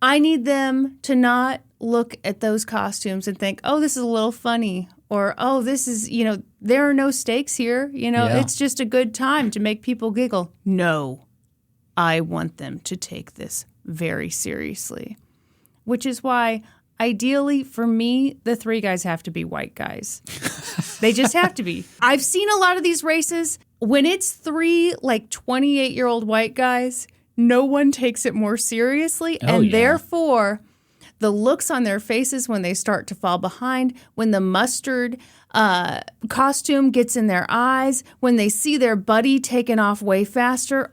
I need them to not look at those costumes and think, oh, this is a little funny, or, oh, this is, there are no stakes here. It's just a good time to make people giggle. No, I want them to take this very seriously, which is why, ideally, for me, the three guys have to be white guys. They just have to be. I've seen a lot of these races. When it's three, 28-year-old white guys, no one takes it more seriously. Therefore, the looks on their faces when they start to fall behind, when the mustard costume gets in their eyes, when they see their buddy taken off way faster,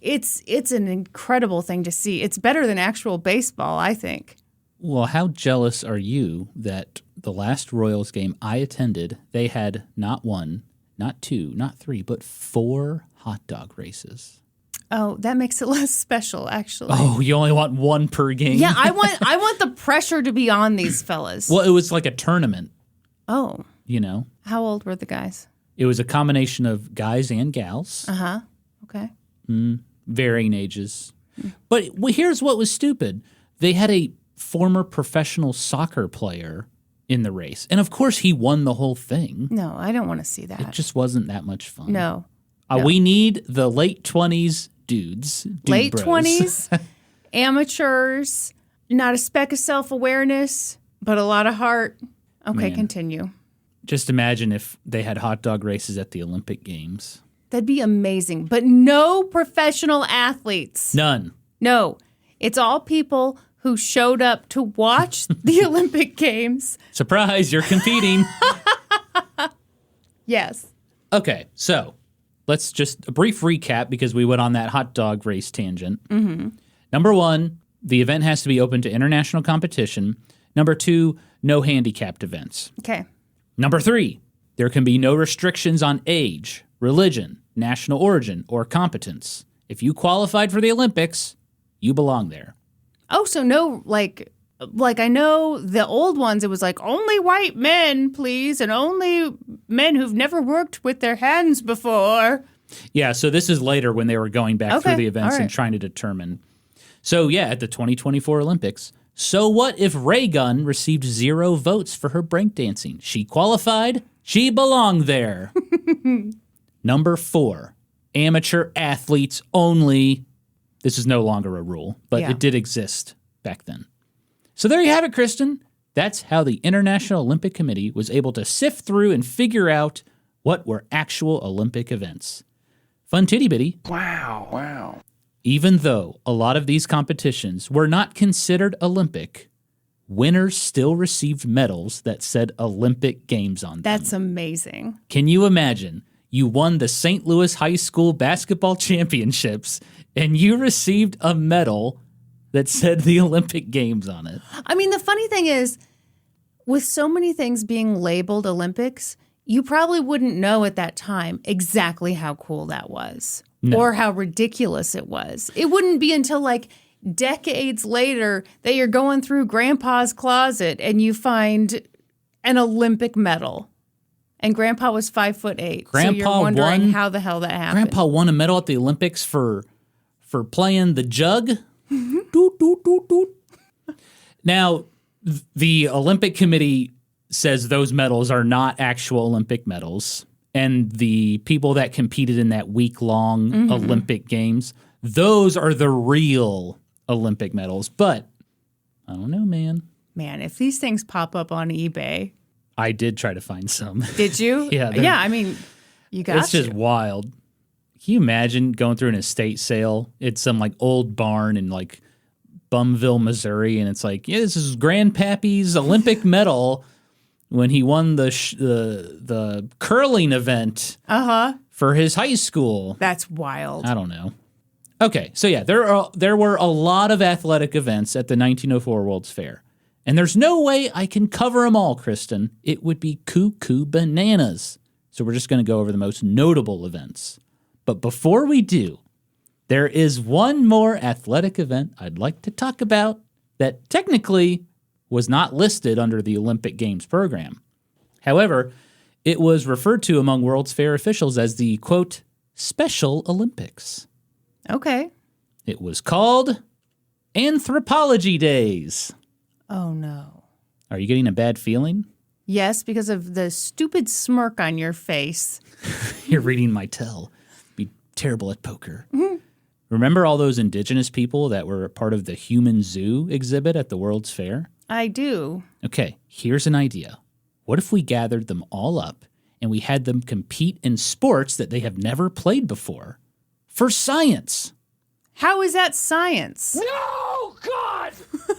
it's an incredible thing to see. It's better than actual baseball, I think. Well, how jealous are you that the last Royals game I attended, they had not one, not two, not three, but 4 hot dog races? Oh, that makes it less special, actually. Oh, you only want one per game? Yeah, I want the pressure to be on these fellas. Well, it was like a tournament. Oh. How old were the guys? It was a combination of guys and gals. Uh-huh. Okay. Varying ages. But here's what was stupid. They had a former professional soccer player in the race. And of course, he won the whole thing. No, I don't want to see that. It just wasn't that much fun. No. We need the late 20s dudes. Late bros. 20s, amateurs, not a speck of self-awareness, but a lot of heart. Okay, continue. Just imagine if they had hot dog races at the Olympic Games. That'd be amazing. But no professional athletes. None. No. It's all people who showed up to watch the Olympic Games. Surprise, you're competing. Yes. Okay, so let's just a brief recap because we went on that hot dog race tangent. Mm-hmm. Number 1, the event has to be open to international competition. Number 2, no handicapped events. Okay. Number 3, there can be no restrictions on age, religion, national origin, or competence. If you qualified for the Olympics, you belong there. Oh, so no, like I know the old ones, it was like only white men, please, and only men who've never worked with their hands before. Yeah, so this is later when they were going back through the events and trying to determine. So yeah, at the 2024 Olympics, so what if Ray Gunn received 0 votes for her breakdancing? She qualified, she belonged there. Number 4, amateur athletes only. This is no longer a rule, but it did exist back then. So there you have it, Kristen. That's how the International Olympic Committee was able to sift through and figure out what were actual Olympic events. Fun titty bitty. Wow. Even though a lot of these competitions were not considered Olympic, winners still received medals that said Olympic Games on them. That's amazing. Can you imagine? You won the St. Louis High School Basketball Championships, and you received a medal that said the Olympic Games on it. I mean, the funny thing is, with so many things being labeled Olympics, you probably wouldn't know at that time exactly how cool that was or how ridiculous it was. It wouldn't be until decades later that you're going through Grandpa's closet and you find an Olympic medal. And Grandpa was 5'8". So you're wondering how the hell that happened. Grandpa won a medal at the Olympics for playing the jug. Doot, doot, doot, doot. Now, the Olympic Committee says those medals are not actual Olympic medals. And the people that competed in that week-long Olympic Games, those are the real Olympic medals. But I don't know, man. Man, if these things pop up on eBay. I did try to find some. Did you? Yeah. I mean, you got It's just wild. Can you imagine going through an estate sale? It's some old barn in Bumville, Missouri, and it's this is Grandpappy's Olympic medal when he won the curling event for his high school. That's wild. I don't know. Okay, so yeah, there were a lot of athletic events at the 1904 World's Fair. And there's no way I can cover them all, Kristen. It would be cuckoo bananas. So we're just going to go over the most notable events. But before we do, there is one more athletic event I'd like to talk about that technically was not listed under the Olympic Games program. However, it was referred to among World's Fair officials as the, quote, Special Olympics. Okay. It was called Anthropology Days. Oh, no. Are you getting a bad feeling? Yes, because of the stupid smirk on your face. You're reading my tell. Be terrible at poker. Mm-hmm. Remember all those indigenous people that were part of the Human Zoo exhibit at the World's Fair? I do. Okay, here's an idea. What if we gathered them all up and we had them compete in sports that they have never played before? For science. How is that science? No, God!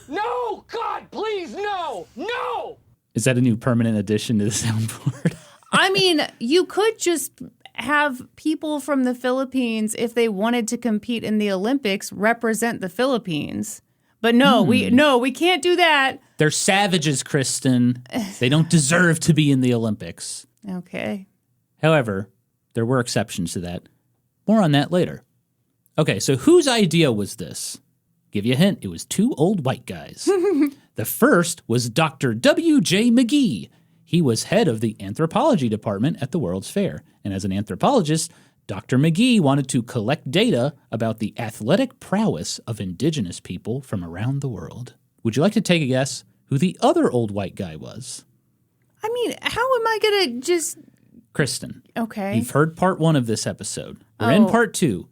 No, God, please, no! No! Is that a new permanent addition to the soundboard? I mean, you could just have people from the Philippines, if they wanted to compete in the Olympics, represent the Philippines. But no, we can't do that. They're savages, Kristen. They don't deserve to be in the Olympics. Okay. However, there were exceptions to that. More on that later. Okay, so whose idea was this? Give you a hint, it was two old white guys. The first was Dr. W.J. McGee. He was head of the anthropology department at the World's Fair. And as an anthropologist, Dr. McGee wanted to collect data about the athletic prowess of indigenous people from around the world. Would you like to take a guess who the other old white guy was? I mean, how am I going to just... Kristen. Okay. You've heard part 1 of this episode. We're in part 2.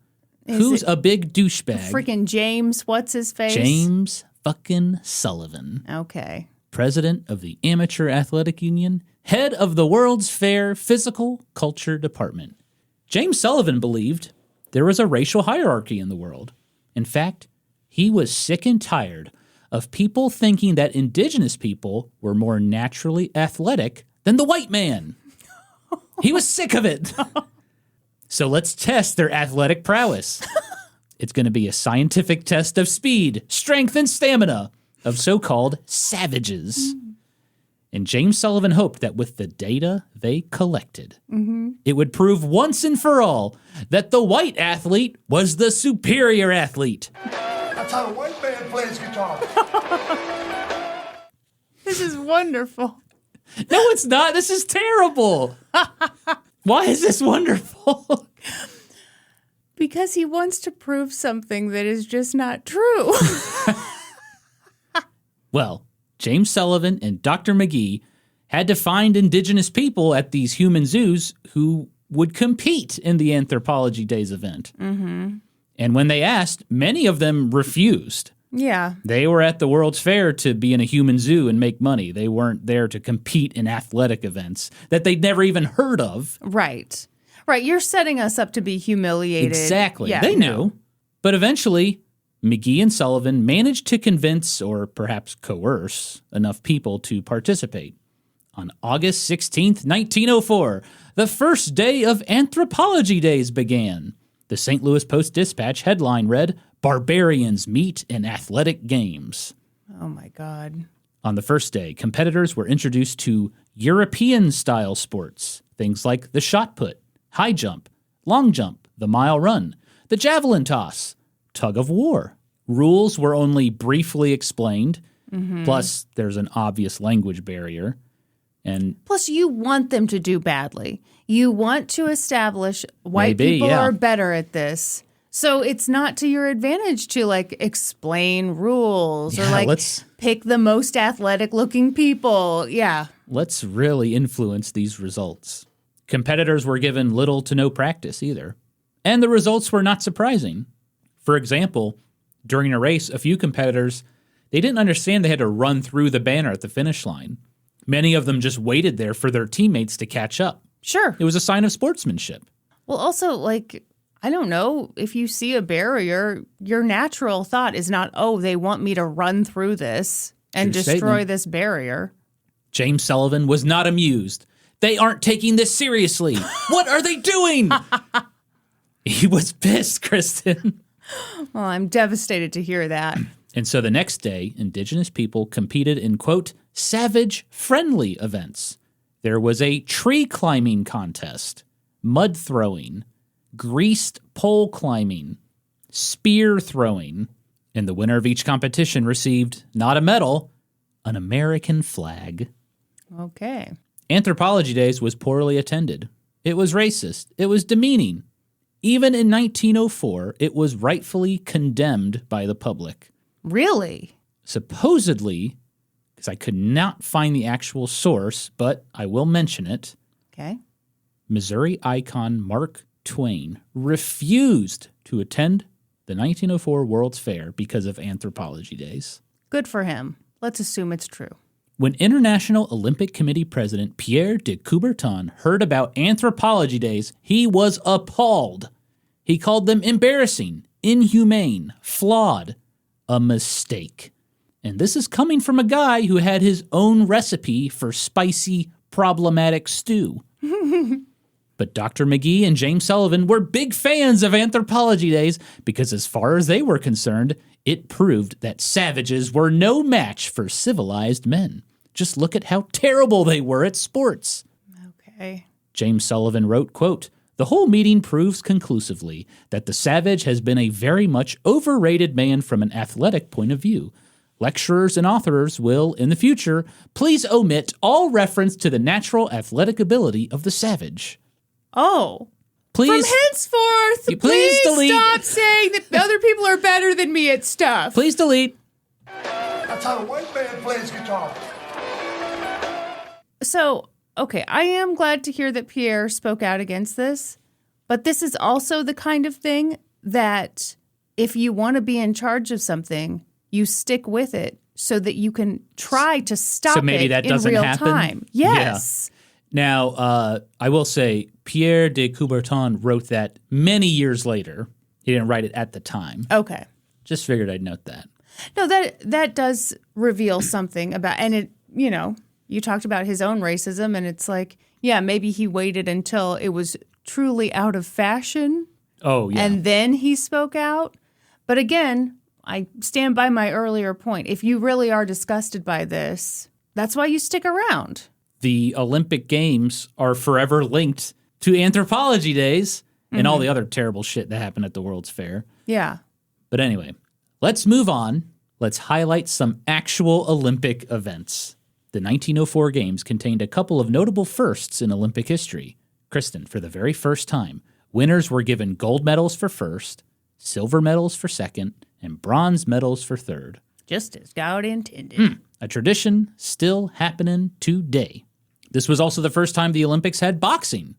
Who's a big douchebag? Freaking James, what's his face? James fucking Sullivan. Okay. President of the Amateur Athletic Union, head of the World's Fair Physical Culture Department. James Sullivan believed there was a racial hierarchy in the world. In fact, he was sick and tired of people thinking that indigenous people were more naturally athletic than the white man. He was sick of it. So let's test their athletic prowess. It's going to be a scientific test of speed, strength, and stamina of so-called savages. And James Sullivan hoped that with the data they collected, it would prove once and for all that the white athlete was the superior athlete. That's how a white man plays guitar. This is wonderful. No, it's not. This is terrible. Why is this wonderful? Because he wants to prove something that is just not true. Well, James Sullivan and Dr. McGee had to find indigenous people at these human zoos who would compete in the Anthropology Days event. Mm-hmm. And when they asked, many of them refused. Yeah. They were at the World's Fair to be in a human zoo and make money. They weren't there to compete in athletic events that they'd never even heard of. Right. Right. You're setting us up to be humiliated. Exactly. Yeah, they knew. But eventually, McGee and Sullivan managed to convince, or perhaps coerce, enough people to participate. On August 16th, 1904, the first day of Anthropology Days began. The St. Louis Post-Dispatch headline read, "Barbarians Meet in Athletic Games." Oh, my God. On the first day, competitors were introduced to European-style sports, things like the shot put, high jump, long jump, the mile run, the javelin toss, tug of war. Rules were only briefly explained, plus there's an obvious language barrier. And plus, you want them to do badly. You want to establish white people are better at this. So it's not to your advantage to, like, explain rules or, like, pick the most athletic-looking people. Yeah. Let's really influence these results. Competitors were given little to no practice either. And the results were not surprising. For example, during a race, a few competitors, they didn't understand they had to run through the banner at the finish line. Many of them just waited there for their teammates to catch up. Sure. It was a sign of sportsmanship. Well, also, like, I don't know, if you see a barrier, your natural thought is not, oh, they want me to run through this and True destroy statement. this barrier. James Sullivan was not amused. They aren't taking this seriously. What are they doing? He was pissed, Kristen. Well, I'm devastated to hear that. And so the next day, indigenous people competed in, quote, savage-friendly events. There was a tree climbing contest, mud throwing, greased pole climbing, spear throwing, and the winner of each competition received not a medal, an American flag. Okay. Anthropology Days was poorly attended. It was racist. It was demeaning. Even in 1904, it was rightfully condemned by the public. Really? Supposedly, because I could not find the actual source, but I will mention it, Okay. Missouri icon Mark Twain refused to attend the 1904 World's Fair because of Anthropology Days. Good for him. Let's assume it's true. When International Olympic Committee President Pierre de Coubertin heard about Anthropology Days, he was appalled. He called them embarrassing, inhumane, flawed, a mistake. And this is coming from a guy who had his own recipe for spicy, problematic stew. But Dr. McGee and James Sullivan were big fans of Anthropology Days because as far as they were concerned, it proved that savages were no match for civilized men. Just look at how terrible they were at sports. Okay. James Sullivan wrote, quote, "The whole meeting proves conclusively that the savage has been a very much overrated man from an athletic point of view. Lecturers and authors will, in the future, please omit all reference to the natural athletic ability of the savage." Oh. Please, From henceforth, You please delete. stop saying that other people are better than me at stuff. please delete. That's how a white man plays guitar. So, okay, I am glad to hear that Pierre spoke out against this, but this is also the kind of thing that if you want to be in charge of something, you stick with it so that you can try to stop So maybe it that in doesn't real happen? time. Yes. Now, I will say Pierre de Coubertin wrote that many years later. He didn't write it at the time. Okay. Just figured I'd note that. No, that does reveal something about, and it, you know, you talked about his own racism, and it's like, yeah, maybe he waited until it was truly out of fashion, Oh, yeah. and then he spoke out. But again, I stand by my earlier point. If you really are disgusted by this, that's why you stick around. The Olympic Games are forever linked to Anthropology Days and all the other terrible shit that happened at the World's Fair. Yeah. But anyway, let's move on. Let's highlight some actual Olympic events. The 1904 Games contained a couple of notable firsts in Olympic history. Kristen, for the very first time, winners were given gold medals for first, silver medals for second, and bronze medals for third. Just as God intended. A tradition still happening today. This was also the first time the Olympics had boxing,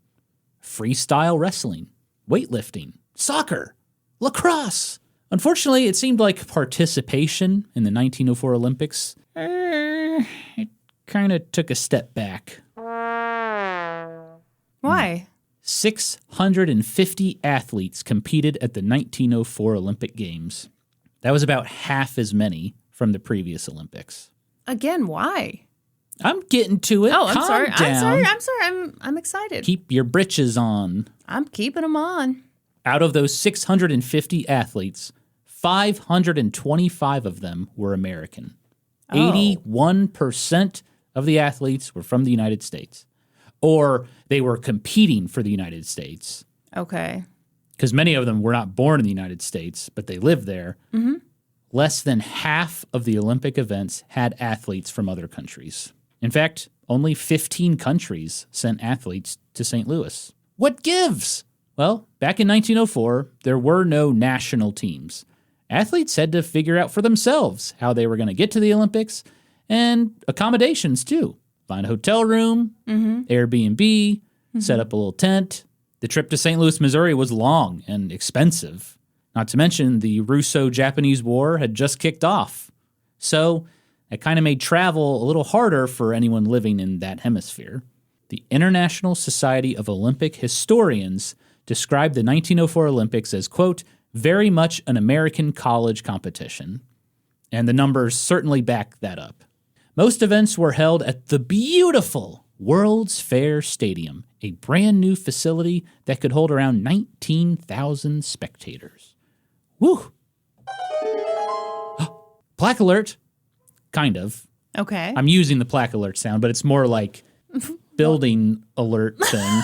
freestyle wrestling, weightlifting, soccer, lacrosse. Unfortunately, it seemed like participation in the 1904 Olympics, it kind of took a step back. Why? 650 athletes competed at the 1904 Olympic Games. That was about half as many from the previous Olympics. Again, why? I'm getting to it. Oh, I'm Calm sorry. down. I'm sorry. I'm excited. Keep your britches on. I'm keeping them on. Out of those 650 athletes, 525 of them were American. 81% of the athletes were from the United States. Or they were competing for the United States. Okay. Because many of them were not born in the United States, but they lived there. Mm-hmm. Less than half of the Olympic events had athletes from other countries. In fact, only 15 countries sent athletes to St. Louis. What gives? Well, back in 1904, there were no national teams. Athletes had to figure out for themselves how they were going to get to the Olympics, and accommodations too. Find a hotel room, Airbnb, set up a little tent. The trip to St. Louis, Missouri was long and expensive. Not to mention the Russo-Japanese War had just kicked off. So it kind of made travel a little harder for anyone living in that hemisphere. The International Society of Olympic Historians described the 1904 Olympics as, quote, very much an American college competition. And the numbers certainly back that up. Most events were held at the beautiful World's Fair Stadium, a brand new facility that could hold around 19,000 spectators. Woo! Plaque alert. Kind of. Okay. I'm using the plaque alert sound, but it's more like building alert thing.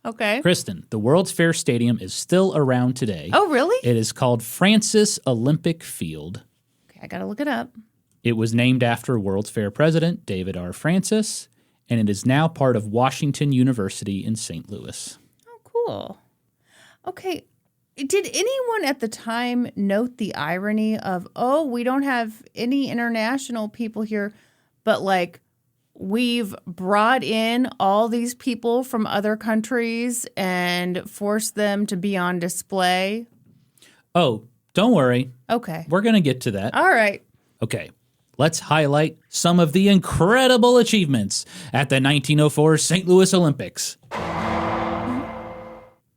Okay. Kristen, the World's Fair Stadium is still around today. Oh, really? It is called Francis Olympic Field. Okay, I got to look it up. It was named after World's Fair president David R. Francis, and it is now part of Washington University in St. Louis. Oh, cool. Okay. Did anyone at the time note the irony of, oh, we don't have any international people here, but like we've brought in all these people from other countries and forced them to be on display? Oh, don't worry. Okay. We're going to get to that. All right. Okay. Let's highlight some of the incredible achievements at the 1904 St. Louis Olympics.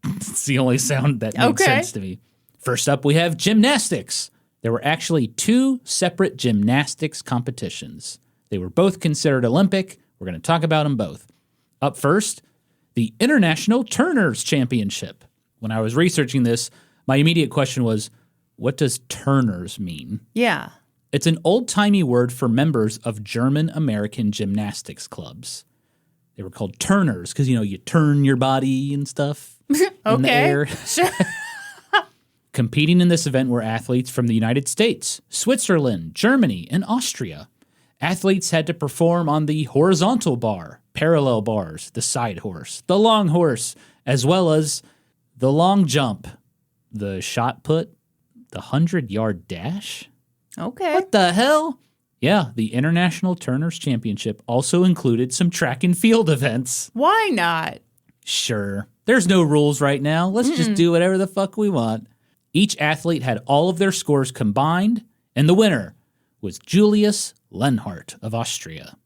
It's the only sound that made sense to me. First up, we have gymnastics. There were actually 2 separate gymnastics competitions. They were both considered Olympic. We're going to talk about them both. Up first, the International Turners Championship. When I was researching this, my immediate question was, what does turners mean? Yeah. It's an old-timey word for members of German-American gymnastics clubs. They were called turners because, you turn your body and stuff in the air. Sure. Competing in this event were athletes from the United States, Switzerland, Germany, and Austria. Athletes had to perform on the horizontal bar, parallel bars, the side horse, the long horse, as well as the long jump, the shot put, the 100-yard dash. Okay. What the hell? Yeah, the International Turners Championship also included some track and field events. Why not? Sure. There's no rules right now. Let's just do whatever the fuck we want. Each athlete had all of their scores combined, and the winner was Julius Lenhart of Austria.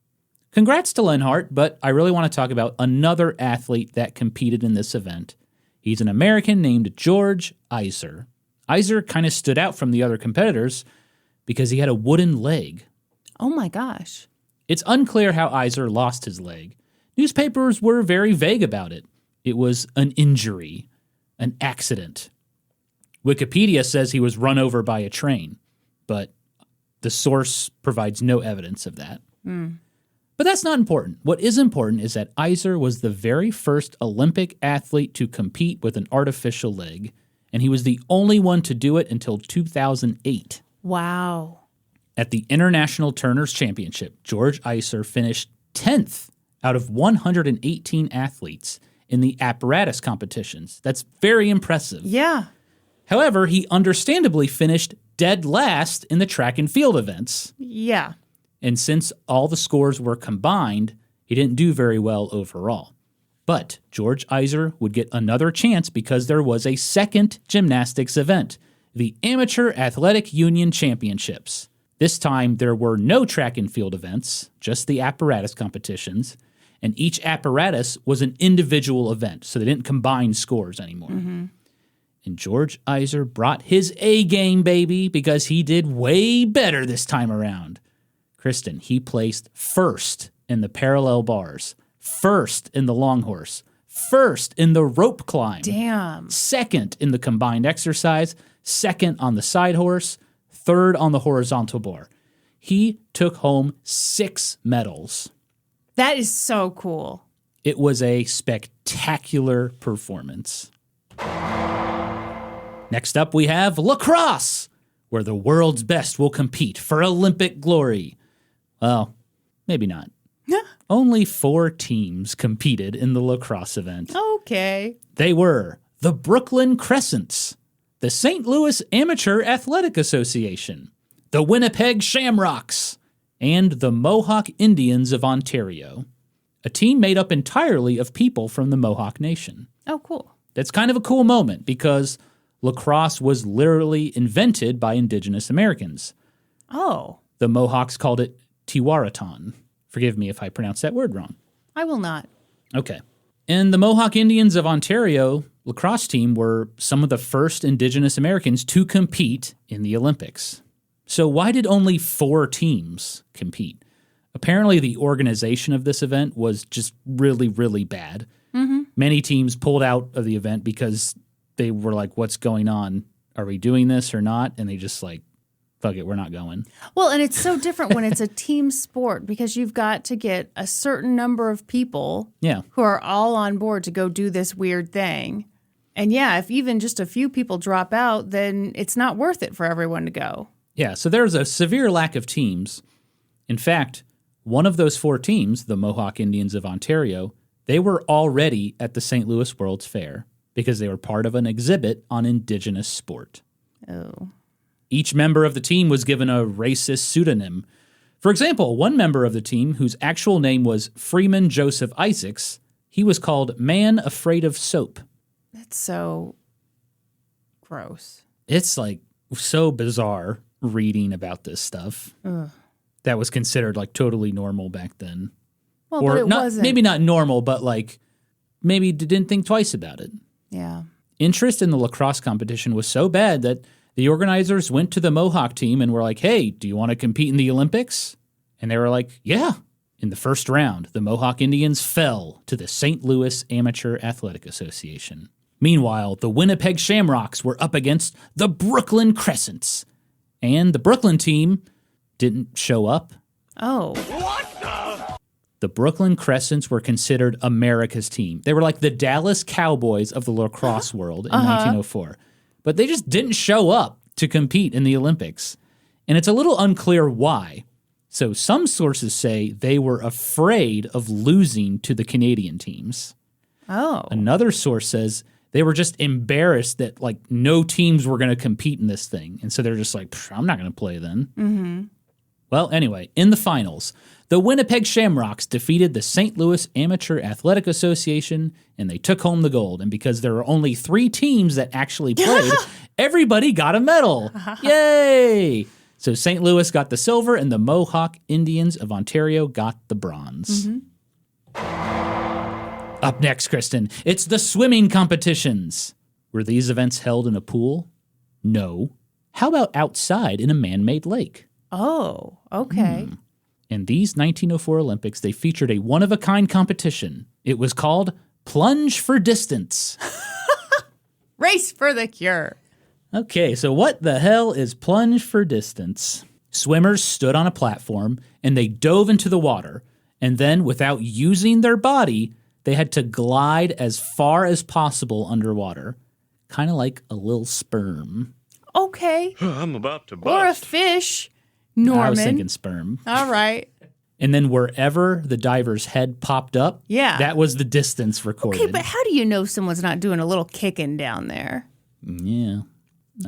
Congrats to Lenhart, but I really want to talk about another athlete that competed in this event. He's an American named George Iser. Iser kind of stood out from the other competitors because he had a wooden leg. Oh my gosh. It's unclear how Iser lost his leg. Newspapers were very vague about it. It was an injury, an accident. Wikipedia says he was run over by a train, but the source provides no evidence of that. But that's not important. What is important is that Iser was the very first Olympic athlete to compete with an artificial leg, and he was the only one to do it until 2008. Wow. At the International Turners Championship, George Iser finished 10th out of 118 athletes in the apparatus competitions. That's very impressive. Yeah. However, he understandably finished dead last in the track and field events. Yeah. And since all the scores were combined, he didn't do very well overall. But George Iser would get another chance because there was a second gymnastics event, the Amateur Athletic Union Championships. This time, there were no track and field events, just the apparatus competitions, and each apparatus was an individual event, so they didn't combine scores anymore. And George Iser brought his A game, baby, because he did way better this time around. Kristen, he placed first in the parallel bars, first in the long horse, first in the rope climb. Damn. Second in the combined exercise, second on the side horse, third on the horizontal bar. He took home 6 medals. That is so cool. It was a spectacular performance. Next up, we have lacrosse, where the world's best will compete for Olympic glory. Well, maybe not. Only 4 teams competed in the lacrosse event. Okay. They were the Brooklyn Crescents, the St. Louis Amateur Athletic Association, the Winnipeg Shamrocks, and the Mohawk Indians of Ontario, a team made up entirely of people from the Mohawk Nation. Oh, cool. That's kind of a cool moment because lacrosse was literally invented by Indigenous Americans. Oh. The Mohawks called it Tiwaraton. Forgive me if I pronounce that word wrong. I will not. Okay. And the Mohawk Indians of Ontario lacrosse team were some of the first Indigenous Americans to compete in the Olympics. So why did only 4 teams compete? Apparently, the organization of this event was just really, really bad. Many teams pulled out of the event because they were like, what's going on? Are we doing this or not? And they just like, fuck it, we're not going. Well, and it's so different when it's a team sport because you've got to get a certain number of people who are all on board to go do this weird thing. And yeah, if even just a few people drop out, then it's not worth it for everyone to go. Yeah, so there's a severe lack of teams. In fact, one of those 4 teams, the Mohawk Indians of Ontario, they were already at the St. Louis World's Fair because they were part of an exhibit on Indigenous sport. Oh. Each member of the team was given a racist pseudonym. For example, one member of the team, whose actual name was Freeman Joseph Isaacs, he was called Man Afraid of Soap. That's so gross. It's like so bizarre reading about this stuff. Ugh. That was considered like totally normal back then. Well, Or but it not, wasn't. maybe not normal, but like maybe didn't think twice about it. Yeah. Interest in the lacrosse competition was so bad that the organizers went to the Mohawk team and were like, hey, do you want to compete in the Olympics? And they were like, yeah. In the first round, the Mohawk Indians fell to the St. Louis Amateur Athletic Association. Meanwhile, the Winnipeg Shamrocks were up against the Brooklyn Crescents. And the Brooklyn team didn't show up. Oh. The Brooklyn Crescents were considered America's team. They were like the Dallas Cowboys of the lacrosse world in 1904. But they just didn't show up to compete in the Olympics. And it's a little unclear why. So some sources say they were afraid of losing to the Canadian teams. Oh. Another source says they were just embarrassed that like no teams were going to compete in this thing. And so they're just like, I'm not going to play then. Mm-hmm. Well, anyway, in the finals, the Winnipeg Shamrocks defeated the St. Louis Amateur Athletic Association, and they took home the gold. And because there were only 3 teams that actually played, everybody got a medal. Yay! So St. Louis got the silver, and the Mohawk Indians of Ontario got the bronze. Up next, Kristen, it's the swimming competitions. Were these events held in a pool? No. How about outside in a man-made lake? Oh, okay. In these 1904 Olympics, they featured a one-of-a-kind competition. It was called Plunge for Distance. Race for the cure. Okay, so what the hell is Plunge for Distance? Swimmers stood on a platform and they dove into the water. And then, without using their body, they had to glide as far as possible underwater. Kind of like a little sperm. Okay. I'm about to Or a bust. fish. Norman. I was thinking sperm. All right. And then wherever the diver's head popped up, Yeah. that was the distance recorded. Okay, but how do you know someone's not doing a little kicking down there? Yeah.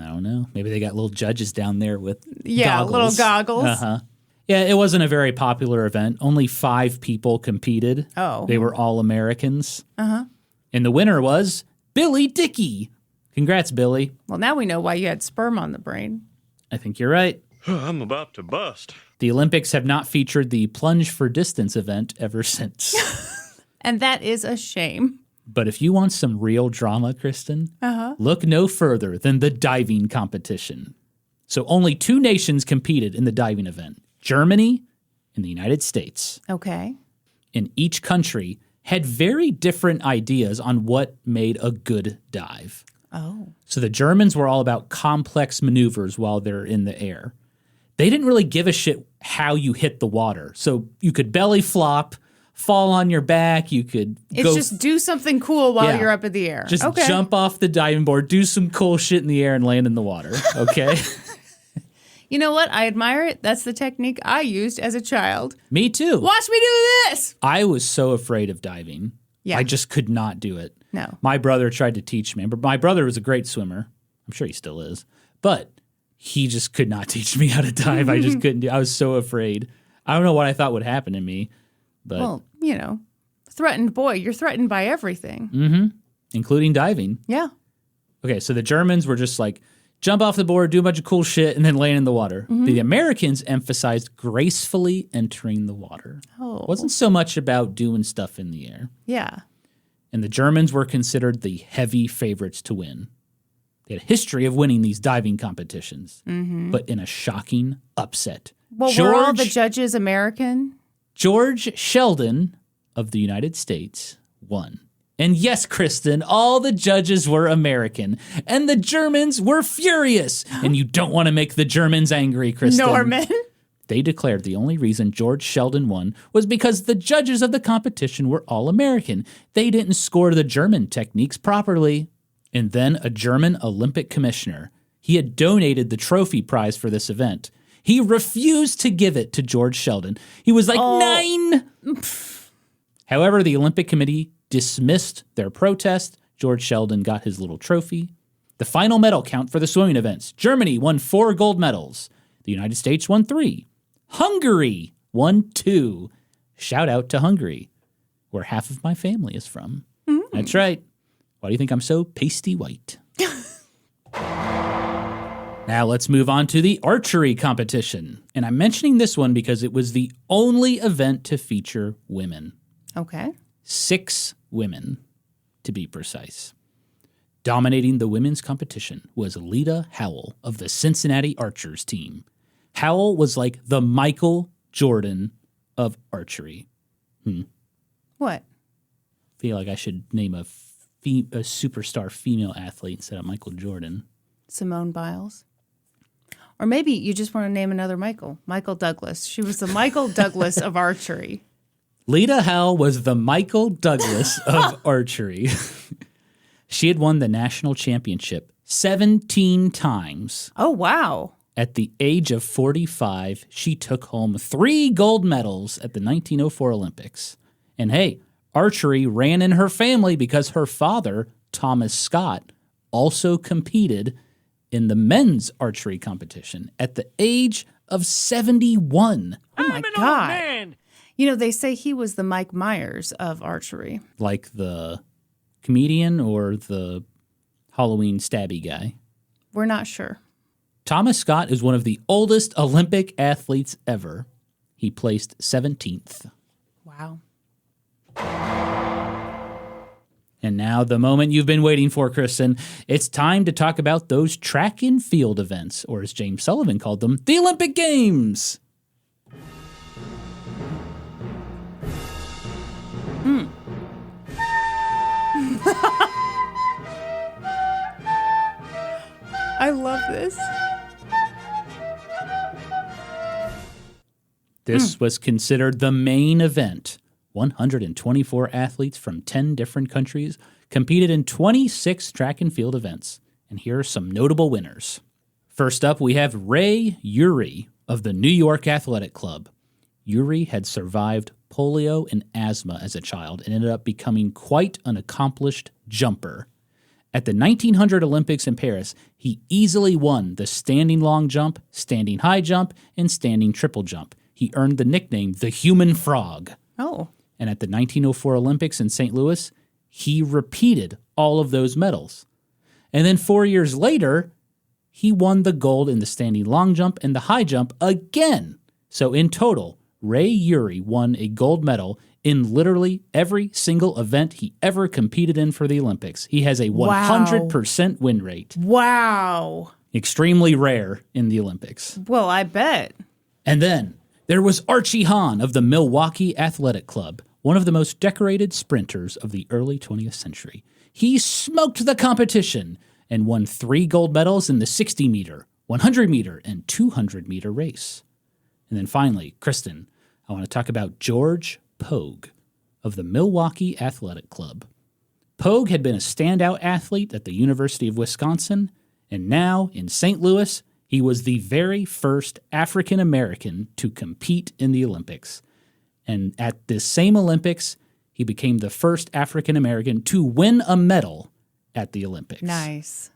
I don't know. Maybe they got little judges down there with Yeah, goggles. little goggles. Uh-huh. Yeah, it wasn't a very popular event. Only 5 people competed. Oh. They were all Americans. Uh-huh. And the winner was Billy Dickey. Congrats, Billy. Well, now we know why you had sperm on the brain. I think you're right. I'm about to bust. The Olympics have not featured the plunge for distance event ever since. And that is a shame. But if you want some real drama, Kristen, look no further than the diving competition. So only 2 nations competed in the diving event, Germany and the United States. Okay. And each country had very different ideas on what made a good dive. Oh. So the Germans were all about complex maneuvers while they're in the air. They didn't really give a shit how you hit the water. So you could belly flop, fall on your back, you could It's just do something cool while Yeah. you're up in the air. just okay. jump off the diving board, do some cool shit in the air and land in the water, okay? You know what? I admire it. That's the technique I used as a child. Me too. Watch me do this. I was so afraid of diving. Yeah. I just could not do it. No. My brother tried to teach me, but my brother was a great swimmer. I'm sure he still is. But he just could not teach me how to dive. I just couldn't do. I was so afraid. I don't know what I thought would happen to me, but Well, you know, threatened boy. You're threatened by everything. including diving. Yeah. Okay, so the Germans were just like jump off the board, do a bunch of cool shit, and then land in the water. The Americans emphasized gracefully entering the water. Oh. It wasn't so much about doing stuff in the air. Yeah. And the Germans were considered the heavy favorites to win. They had a history of winning these diving competitions, but in a shocking upset. Well, were all the judges American? George Sheldon of the United States won. And yes, Kristen, all the judges were American, and the Germans were furious. And you don't want to make the Germans angry, Kristen. Norman. They declared the only reason George Sheldon won was because the judges of the competition were all American. They didn't score the German techniques properly. And then a German Olympic commissioner, he had donated the trophy prize for this event. He refused to give it to George Sheldon. He was like, 9. However, the Olympic Committee dismissed their protest. George Sheldon got his little trophy. The final medal count for the swimming events. Germany won 4 gold medals. The United States won 3. Hungary won 2. Shout out to Hungary, where half of my family is from. That's right. Why do you think I'm so pasty white? Now let's move on to the archery competition. And I'm mentioning this one because it was the only event to feature women. Okay. 6 women, to be precise. Dominating the women's competition was Lita Howell of the Cincinnati Archers team. Howell was like the Michael Jordan of archery. What? Feel like I should name a superstar female athlete instead of Michael Jordan. Simone Biles. Or maybe you just want to name another Michael. Michael Douglas. She was the Michael Douglas of archery. Lita Howell was the Michael Douglas of archery. She had won the national championship 17 times. Oh, wow. At the age of 45, she took home 3 gold medals at the 1904 Olympics. And hey, archery ran in her family because her father, Thomas Scott, also competed in the men's archery competition at the age of 71. Oh, my God. You know, they say he was the Mike Myers of archery. Like the comedian or the Halloween stabby guy? We're not sure. Thomas Scott is one of the oldest Olympic athletes ever. He placed 17th. Wow. And now the moment you've been waiting for, Kristen. It's time to talk about those track and field events, or as James Sullivan called them, the Olympic Games. I love this. This was considered the main event. 124 athletes from 10 different countries competed in 26 track and field events. And here are some notable winners. First up, we have Ray Urey of the New York Athletic Club. Urey had survived polio and asthma as a child and ended up becoming quite an accomplished jumper. At the 1900 Olympics in Paris, he easily won the standing long jump, standing high jump, and standing triple jump. He earned the nickname the Human Frog. Oh. And at the 1904 Olympics in St. Louis, he repeated all of those medals. And then 4 years later, he won the gold in the standing long jump and the high jump again. So in total, Ray Urey won a gold medal in literally every single event he ever competed in for the Olympics. He has a 100% win rate. Wow. Extremely rare in the Olympics. Well, I bet. And then there was Archie Hahn of the Milwaukee Athletic Club, one of the most decorated sprinters of the early 20th century. He smoked the competition and won 3 gold medals in the 60-meter, 100-meter, and 200-meter race. And then finally, Kristen, I want to talk about George Pogue of the Milwaukee Athletic Club. Pogue had been a standout athlete at the University of Wisconsin, and now in St. Louis, he was the very first African American to compete in the Olympics. And at this same Olympics, he became the first African American to win a medal at the Olympics. Nice.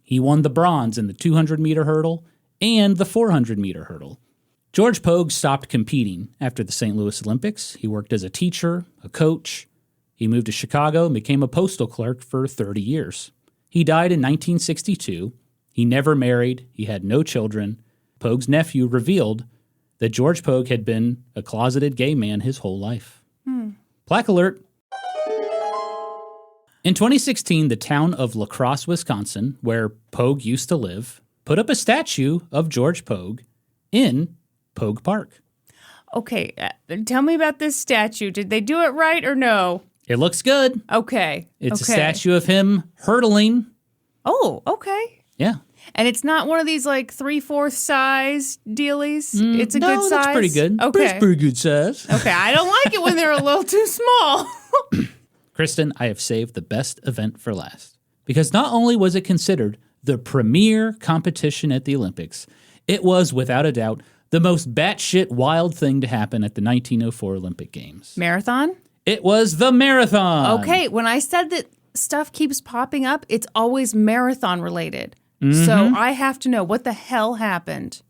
He won the bronze in the 200-meter hurdle and the 400-meter hurdle. George Pogue stopped competing after the St. Louis Olympics. He worked as a teacher, a coach. He moved to Chicago and became a postal clerk for 30 years. He died in 1962. He never married. He had no children. Pogue's nephew revealed that George Pogue had been a closeted gay man his whole life. Plaque alert. In 2016, the town of La Crosse, Wisconsin, where Pogue used to live, put up a statue of George Pogue in Pogue Park. Okay, tell me about this statue. Did they do it right or no? It looks good. Okay. It's a statue of him hurdling. Oh, okay. Yeah. And it's not one of these like 3/4 size dealies. It's a good size. That's pretty good. Okay. It's pretty good size. Okay, I don't like it when they're a little too small. Kristen, I have saved the best event for last. Because not only was it considered the premier competition at the Olympics, it was, without a doubt, the most batshit wild thing to happen at the 1904 Olympic Games. Marathon? It was the marathon. Okay, when I said that stuff keeps popping up, it's always marathon related. So I have to know what the hell happened.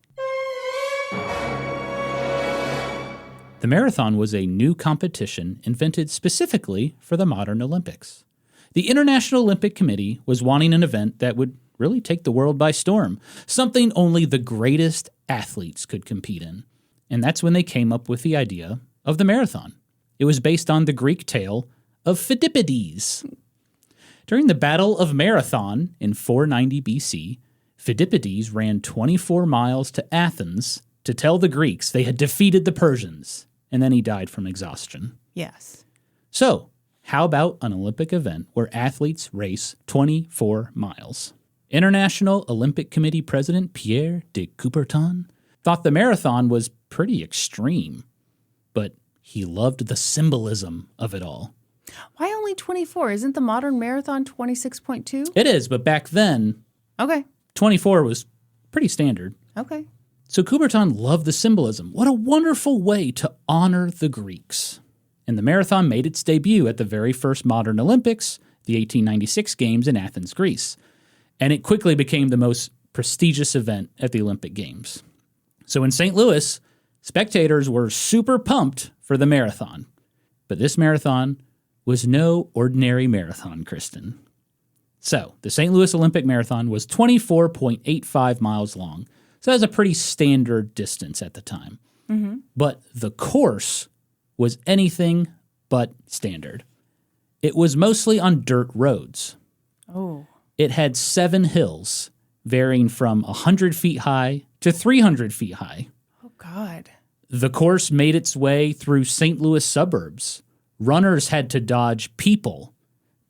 The marathon was a new competition invented specifically for the modern Olympics. The International Olympic Committee was wanting an event that would really take the world by storm, something only the greatest athletes could compete in. And that's when they came up with the idea of the marathon. It was based on the Greek tale of Phidippides. During the Battle of Marathon in 490 BC, Phidippides ran 24 miles to Athens to tell the Greeks they had defeated the Persians, and then he died from exhaustion. Yes. So, how about an Olympic event where athletes race 24 miles? International Olympic Committee President Pierre de Coubertin thought the marathon was pretty extreme, but he loved the symbolism of it all. Why only 24? Isn't the modern marathon 26.2? It is, but back then, Okay. 24 was pretty standard. Okay. So Coubertin loved the symbolism. What a wonderful way to honor the Greeks. And the marathon made its debut at the very first modern Olympics, the 1896 Games in Athens, Greece. And it quickly became the most prestigious event at the Olympic Games. So in St. Louis, spectators were super pumped for the marathon. But this marathon was no ordinary marathon, Kristen. So the St. Louis Olympic Marathon was 24.85 miles long. So that's a pretty standard distance at the time. Mm-hmm. But the course was anything but standard. It was mostly on dirt roads. Oh. It had 7 hills, varying from 100 feet high to 300 feet high. Oh, God. The course made its way through St. Louis suburbs. Runners had to dodge people,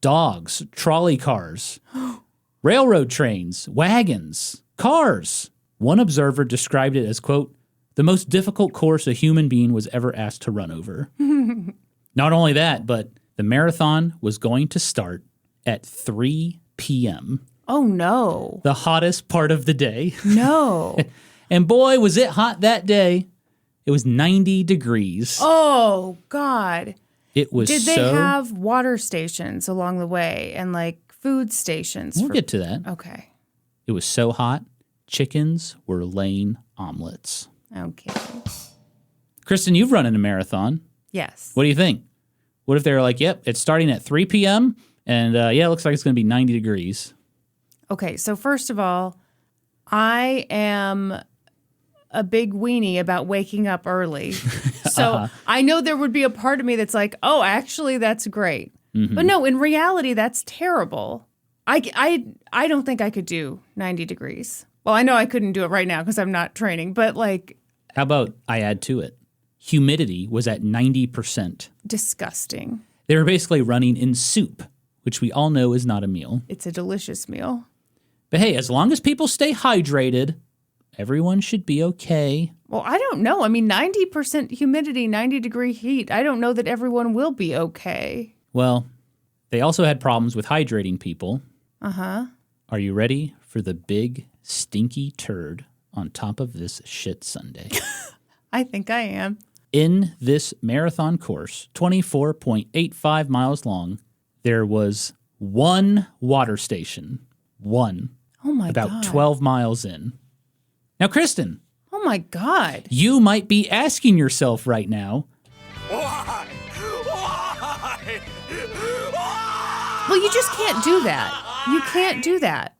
dogs, trolley cars, railroad trains, wagons, cars. One observer described it as, quote, the most difficult course a human being was ever asked to run over. Not only that, but the marathon was going to start at 3 p.m. Oh, no. The hottest part of the day. No. And boy, was it hot that day. It was 90 degrees. Oh, God. It was Did they have water stations along the way and like food stations? We'll get to that. Okay. It was so hot, chickens were laying omelets. Okay. Kristen, you've run in a marathon. Yes. What do you think? What if they were like, yep, it's starting at 3 p.m. and it looks like it's going to be 90 degrees. Okay, so first of all, I am a big weenie about waking up early. So I know there would be a part of me that's like, oh, actually, that's great. Mm-hmm. But no, in reality, that's terrible. I don't think I could do 90 degrees. Well, I know I couldn't do it right now because I'm not training, but like... How about I add to it? Humidity was at 90%. Disgusting. They were basically running in soup, which we all know is not a meal. It's a delicious meal. But hey, as long as people stay hydrated, everyone should be okay. Well, I don't know. I mean, 90% humidity, 90-degree heat. I don't know that everyone will be okay. Well, they also had problems with hydrating people. Uh-huh. Are you ready for the big, stinky turd on top of this shit sundae? I think I am. In this marathon course, 24.85 miles long, there was one water station. One. Oh, my God. About 12 miles in. Now, Kristen. Oh, my God. You might be asking yourself right now. Why? Why? Well, you just can't do that. You can't do that.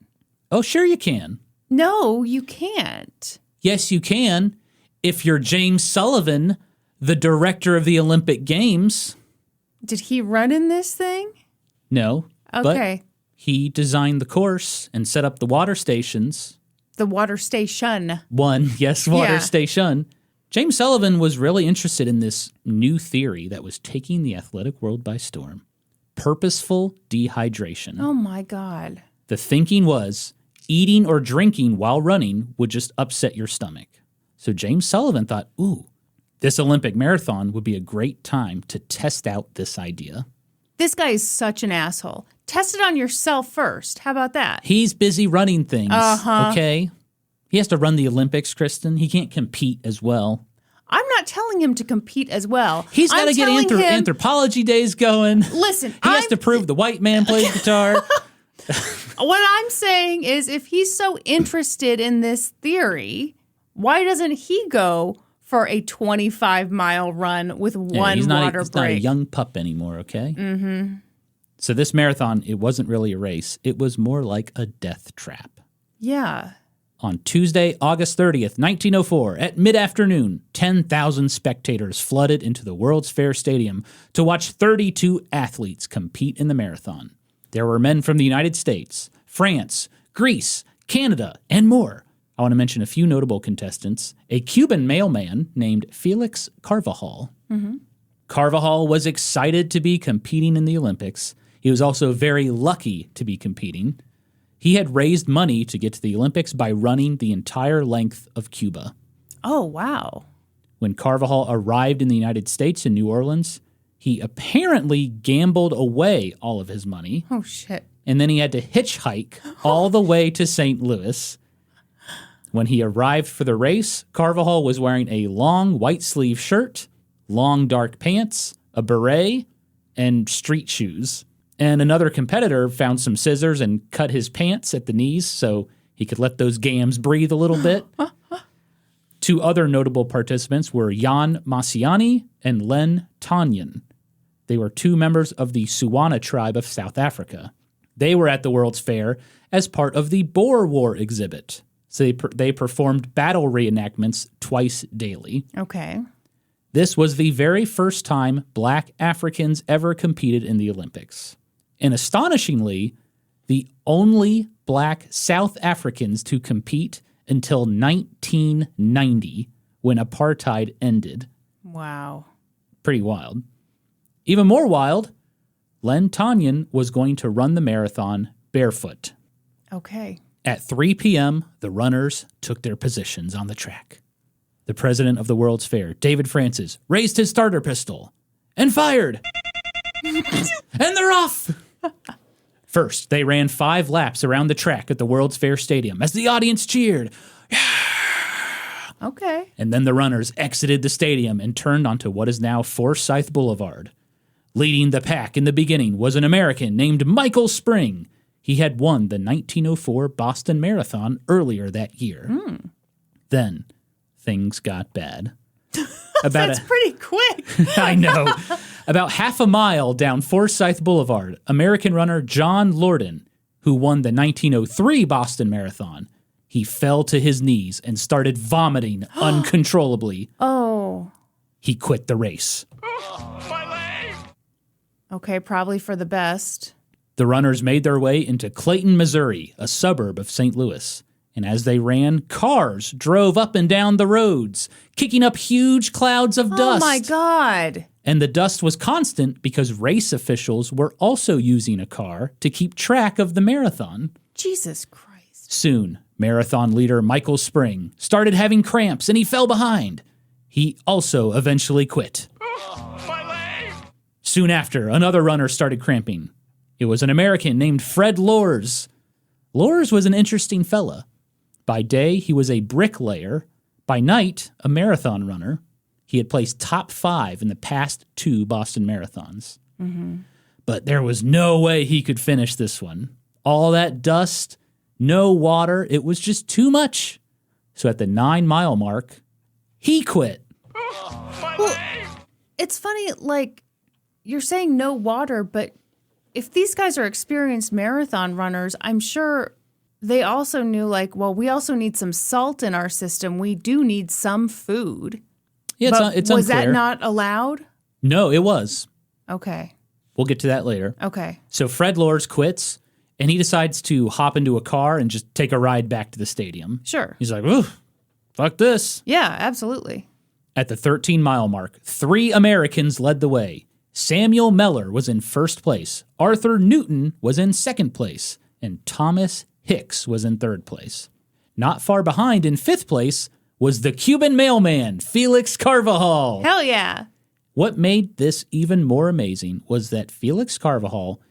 Oh, sure you can. No, you can't. Yes, you can. If you're James Sullivan, the director of the Olympic Games. Did he run in this thing? No. Okay. But he designed the course and set up the water stations. The water station. Water station. James Sullivan was really interested in this new theory that was taking the athletic world by storm. Purposeful dehydration. Oh, my God. The thinking was eating or drinking while running would just upset your stomach. So James Sullivan thought, ooh, this Olympic marathon would be a great time to test out this idea. This guy is such an asshole. Test it on yourself first. How about that? He's busy running things, okay? He has to run the Olympics, Kristen. He can't compete as well. I'm not telling him to compete as well. He's got to get Anthropology Days going. Listen, he has to prove the white man plays guitar. What I'm saying is if he's so interested in this theory, why doesn't he go for a 25-mile run with one water break? He's not a young pup anymore, okay? Mm-hmm. So this marathon, it wasn't really a race. It was more like a death trap. Yeah. On Tuesday, August 30th, 1904, at mid-afternoon, 10,000 spectators flooded into the World's Fair Stadium to watch 32 athletes compete in the marathon. There were men from the United States, France, Greece, Canada, and more. I want to mention a few notable contestants. A Cuban mailman named Felix Carvajal. Mm-hmm. Carvajal was excited to be competing in the Olympics. He was also very lucky to be competing. He had raised money to get to the Olympics by running the entire length of Cuba. Oh, wow. When Carvajal arrived in the United States in New Orleans, he apparently gambled away all of his money. Oh, shit. And then he had to hitchhike all the way to St. Louis. When he arrived for the race, Carvajal was wearing a long white sleeve shirt, long dark pants, a beret, and street shoes. And another competitor found some scissors and cut his pants at the knees so he could let those gams breathe a little bit. Two other notable participants were Jan Massiani and Len Tanyan. They were two members of the Suwana tribe of South Africa. They were at the World's Fair as part of the Boer War exhibit. So they performed battle reenactments twice daily. Okay. This was the very first time Black Africans ever competed in the Olympics. And astonishingly, the only Black South Africans to compete until 1990, when apartheid ended. Wow. Pretty wild. Even more wild, Len Tanyan was going to run the marathon barefoot. Okay. At 3 p.m., the runners took their positions on the track. The president of the World's Fair, David Francis, raised his starter pistol and fired. And they're off. First, they ran 5 laps around the track at the World's Fair Stadium as the audience cheered. Okay. And then the runners exited the stadium and turned onto what is now Forsyth Boulevard. Leading the pack in the beginning was an American named Michael Spring. He had won the 1904 Boston Marathon earlier that year. Then, things got bad. That's pretty quick. I know. About half a mile down Forsyth Boulevard, American runner John Lorden, who won the 1903 Boston Marathon, he fell to his knees and started vomiting uncontrollably. Oh. He quit the race. My leg! Okay, probably for the best. The runners made their way into Clayton, Missouri, a suburb of St. Louis. And as they ran, cars drove up and down the roads, kicking up huge clouds of dust. Oh, my God. And the dust was constant because race officials were also using a car to keep track of the marathon. Jesus Christ. Soon, marathon leader Michael Spring started having cramps and he fell behind. He also eventually quit. My leg! Soon after, another runner started cramping. It was an American named Fred Lors. Lors was an interesting fella. By day, he was a bricklayer. By night, a marathon runner. He had placed top 5 in the past 2 Boston marathons. Mm-hmm. But there was no way he could finish this one. All that dust, no water, it was just too much. So at the 9-mile mark, he quit. Well, it's funny, like, you're saying no water, but if these guys are experienced marathon runners, I'm sure they also knew, like, well, we also need some salt in our system. We do need some food. Yeah, it's was unclear. that not allowed? No, it was. Okay. We'll get to that later. Okay. So Fred Lors quits, and he decides to hop into a car and just take a ride back to the stadium. Sure. He's like, ooh, fuck this. Yeah, absolutely. At the 13-mile mark, 3 Americans led the way. Samuel Meller was in first place, Arthur Newton was in second place, and Thomas Hicks was in third place. Not far behind in fifth place was the Cuban mailman, Felix Carvajal. Hell yeah. What made this even more amazing was that Felix Carvajal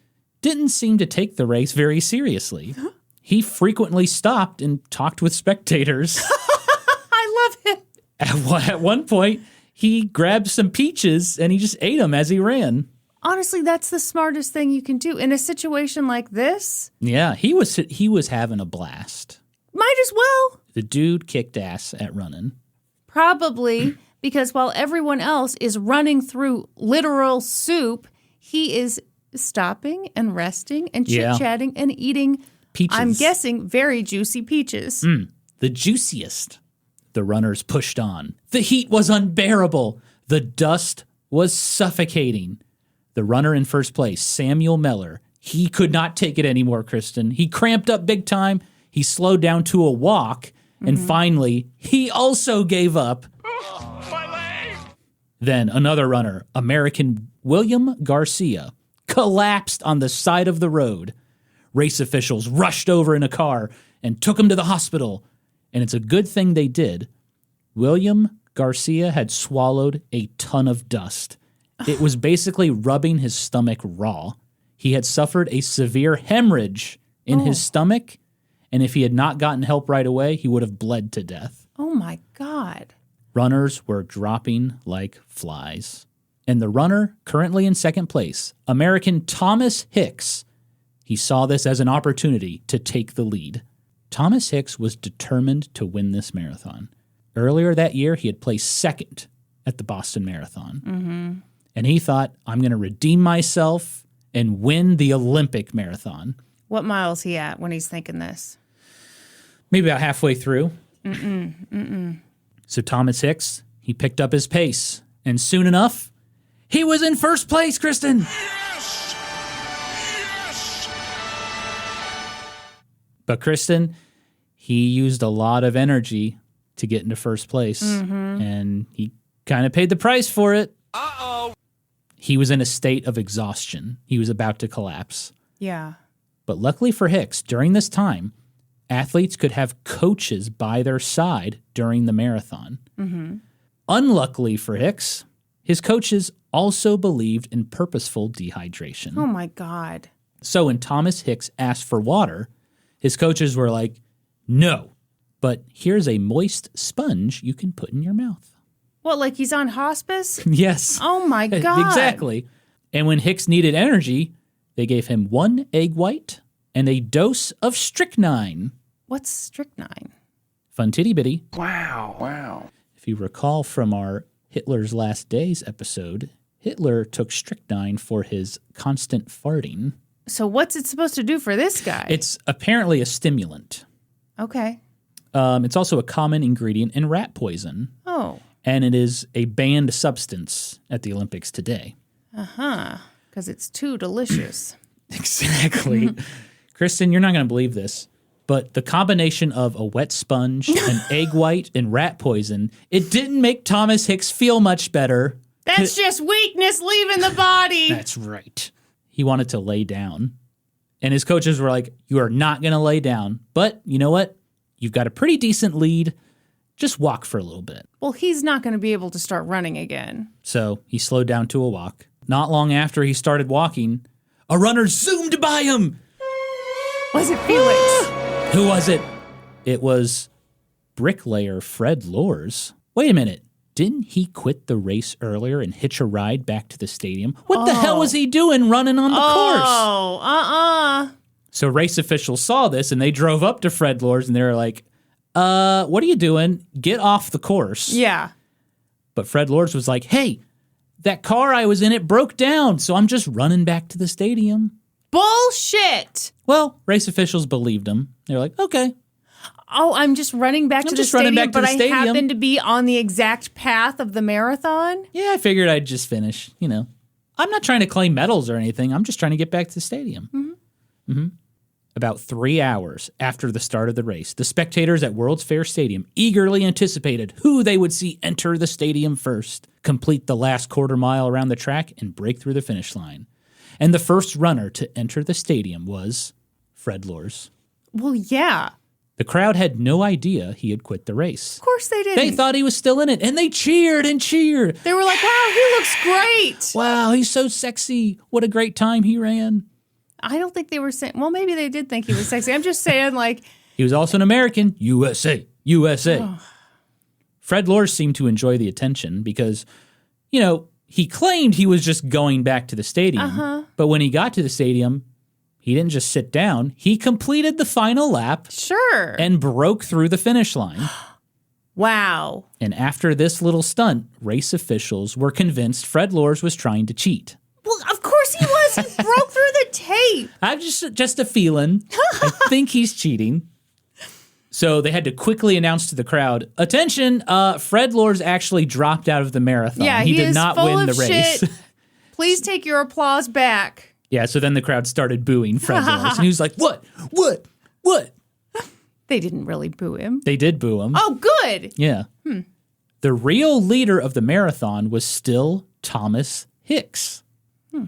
didn't seem to take the race very seriously. He frequently stopped and talked with spectators. I love it. At one point, he grabbed some peaches and he just ate them as he ran. Honestly, that's the smartest thing you can do in a situation like this. Yeah, he was having a blast. Might as well. The dude kicked ass at running. Probably because while everyone else is running through literal soup, he is stopping and resting and chit-chatting and eating, peaches. I'm guessing, very juicy peaches. The juiciest. The runners pushed on. The heat was unbearable. The dust was suffocating. The runner in first place, Samuel Meller, he could not take it anymore, Kristen. He cramped up big time. He slowed down to a walk. And finally, he also gave up. My leg! Then another runner, American William Garcia, collapsed on the side of the road. Race officials rushed over in a car and took him to the hospital. And it's a good thing they did. William Garcia had swallowed a ton of dust. It was basically rubbing his stomach raw. He had suffered a severe hemorrhage in his stomach, and if he had not gotten help right away, he would have bled to death. Oh, my God. Runners were dropping like flies. And the runner currently in second place, American Thomas Hicks, he saw this as an opportunity to take the lead. Thomas Hicks was determined to win this marathon. Earlier that year, he had placed second at the Boston Marathon. And he thought, I'm going to redeem myself and win the Olympic marathon. What mile is he at when he's thinking this? Maybe about halfway through. So Thomas Hicks, he picked up his pace. And soon enough, he was in first place, Kristen. Yes! Yes! But Kristen, he used a lot of energy to get into first place. And he kind of paid the price for it. Uh-oh! He was in a state of exhaustion. He was about to collapse. Yeah. But luckily for Hicks, during this time, athletes could have coaches by their side during the marathon. Unluckily for Hicks, his coaches also believed in purposeful dehydration. Oh, my God. So when Thomas Hicks asked for water, his coaches were like, no, but here's a moist sponge you can put in your mouth. What, like he's on hospice? Yes. Oh, my God. Exactly. And when Hicks needed energy, they gave him 1 egg white and a dose of strychnine. What's strychnine? Fun titty bitty. Wow. If you recall from our Hitler's Last Days episode, Hitler took strychnine for his constant farting. So what's it supposed to do for this guy? It's apparently a stimulant. Okay. It's also a common ingredient in rat poison. Oh. And it is a banned substance at the Olympics today. Because it's too delicious. Exactly. Kristen, you're not going to believe this, but the combination of a wet sponge, an egg white, and rat poison, it didn't make Thomas Hicks feel much better. That's just weakness leaving the body. That's right. He wanted to lay down. And his coaches were like, you are not going to lay down. But you know what? You've got a pretty decent lead. Just walk for a little bit. Well, he's not going to be able to start running again. So he slowed down to a walk. Not long after he started walking, a runner zoomed by him. Was it Felix? Who was it? It was bricklayer Fred Lors. Wait a minute. Didn't he quit the race earlier and hitch a ride back to the stadium? What the hell was he doing running on the course? Oh, So race officials saw this and they drove up to Fred Lors and they were like, what are you doing? Get off the course. Yeah. But Fred Lors was like, hey, that car I was in, it broke down, so I'm just running back to the stadium. Bullshit. Well, race officials believed him. They're like, okay. Oh, I'm just running back to the stadium, but I happen to be on the exact path of the marathon? Yeah, I figured I'd just finish, you know. I'm not trying to claim medals or anything. I'm just trying to get back to the stadium. About 3 hours after the start of the race, the spectators at World's Fair Stadium eagerly anticipated who they would see enter the stadium first, complete the last quarter mile around the track, and break through the finish line. And the first runner to enter the stadium was Fred Lors. Well, yeah. The crowd had no idea he had quit the race. Of course they didn't. They thought he was still in it, and they cheered and cheered. They were like, wow, he looks great. Wow, he's so sexy. What a great time he ran. I don't think they were saying, well, maybe they did think he was sexy. I'm just saying, like. He was also an American. USA, USA. Oh. Fred Lors seemed to enjoy the attention because, he claimed he was just going back to the stadium. Uh-huh. But when he got to the stadium, he didn't just sit down. He completed the final lap. Sure. And broke through the finish line. Wow. And after this little stunt, race officials were convinced Fred Lors was trying to cheat. Well, of course he was. He broke through the tape. I'm just a feeling. I think he's cheating. So they had to quickly announce to the crowd, attention, Fred Lors actually dropped out of the marathon. Yeah, he did not win the race. Shit. Please take your applause back. Yeah, so then the crowd started booing Fred Lors. And he was like, what? They didn't really boo him. They did boo him. Oh, good. Yeah. The real leader of the marathon was still Thomas Hicks.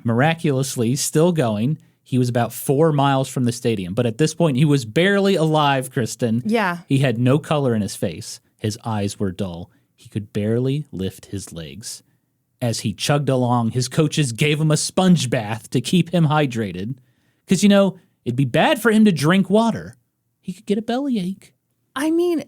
Miraculously still going. He was about 4 miles from the stadium. But at this point, he was barely alive, Kristen. Yeah. He had no color in his face. His eyes were dull. He could barely lift his legs. As he chugged along, his coaches gave him a sponge bath to keep him hydrated. Because, it'd be bad for him to drink water. He could get a bellyache. I mean,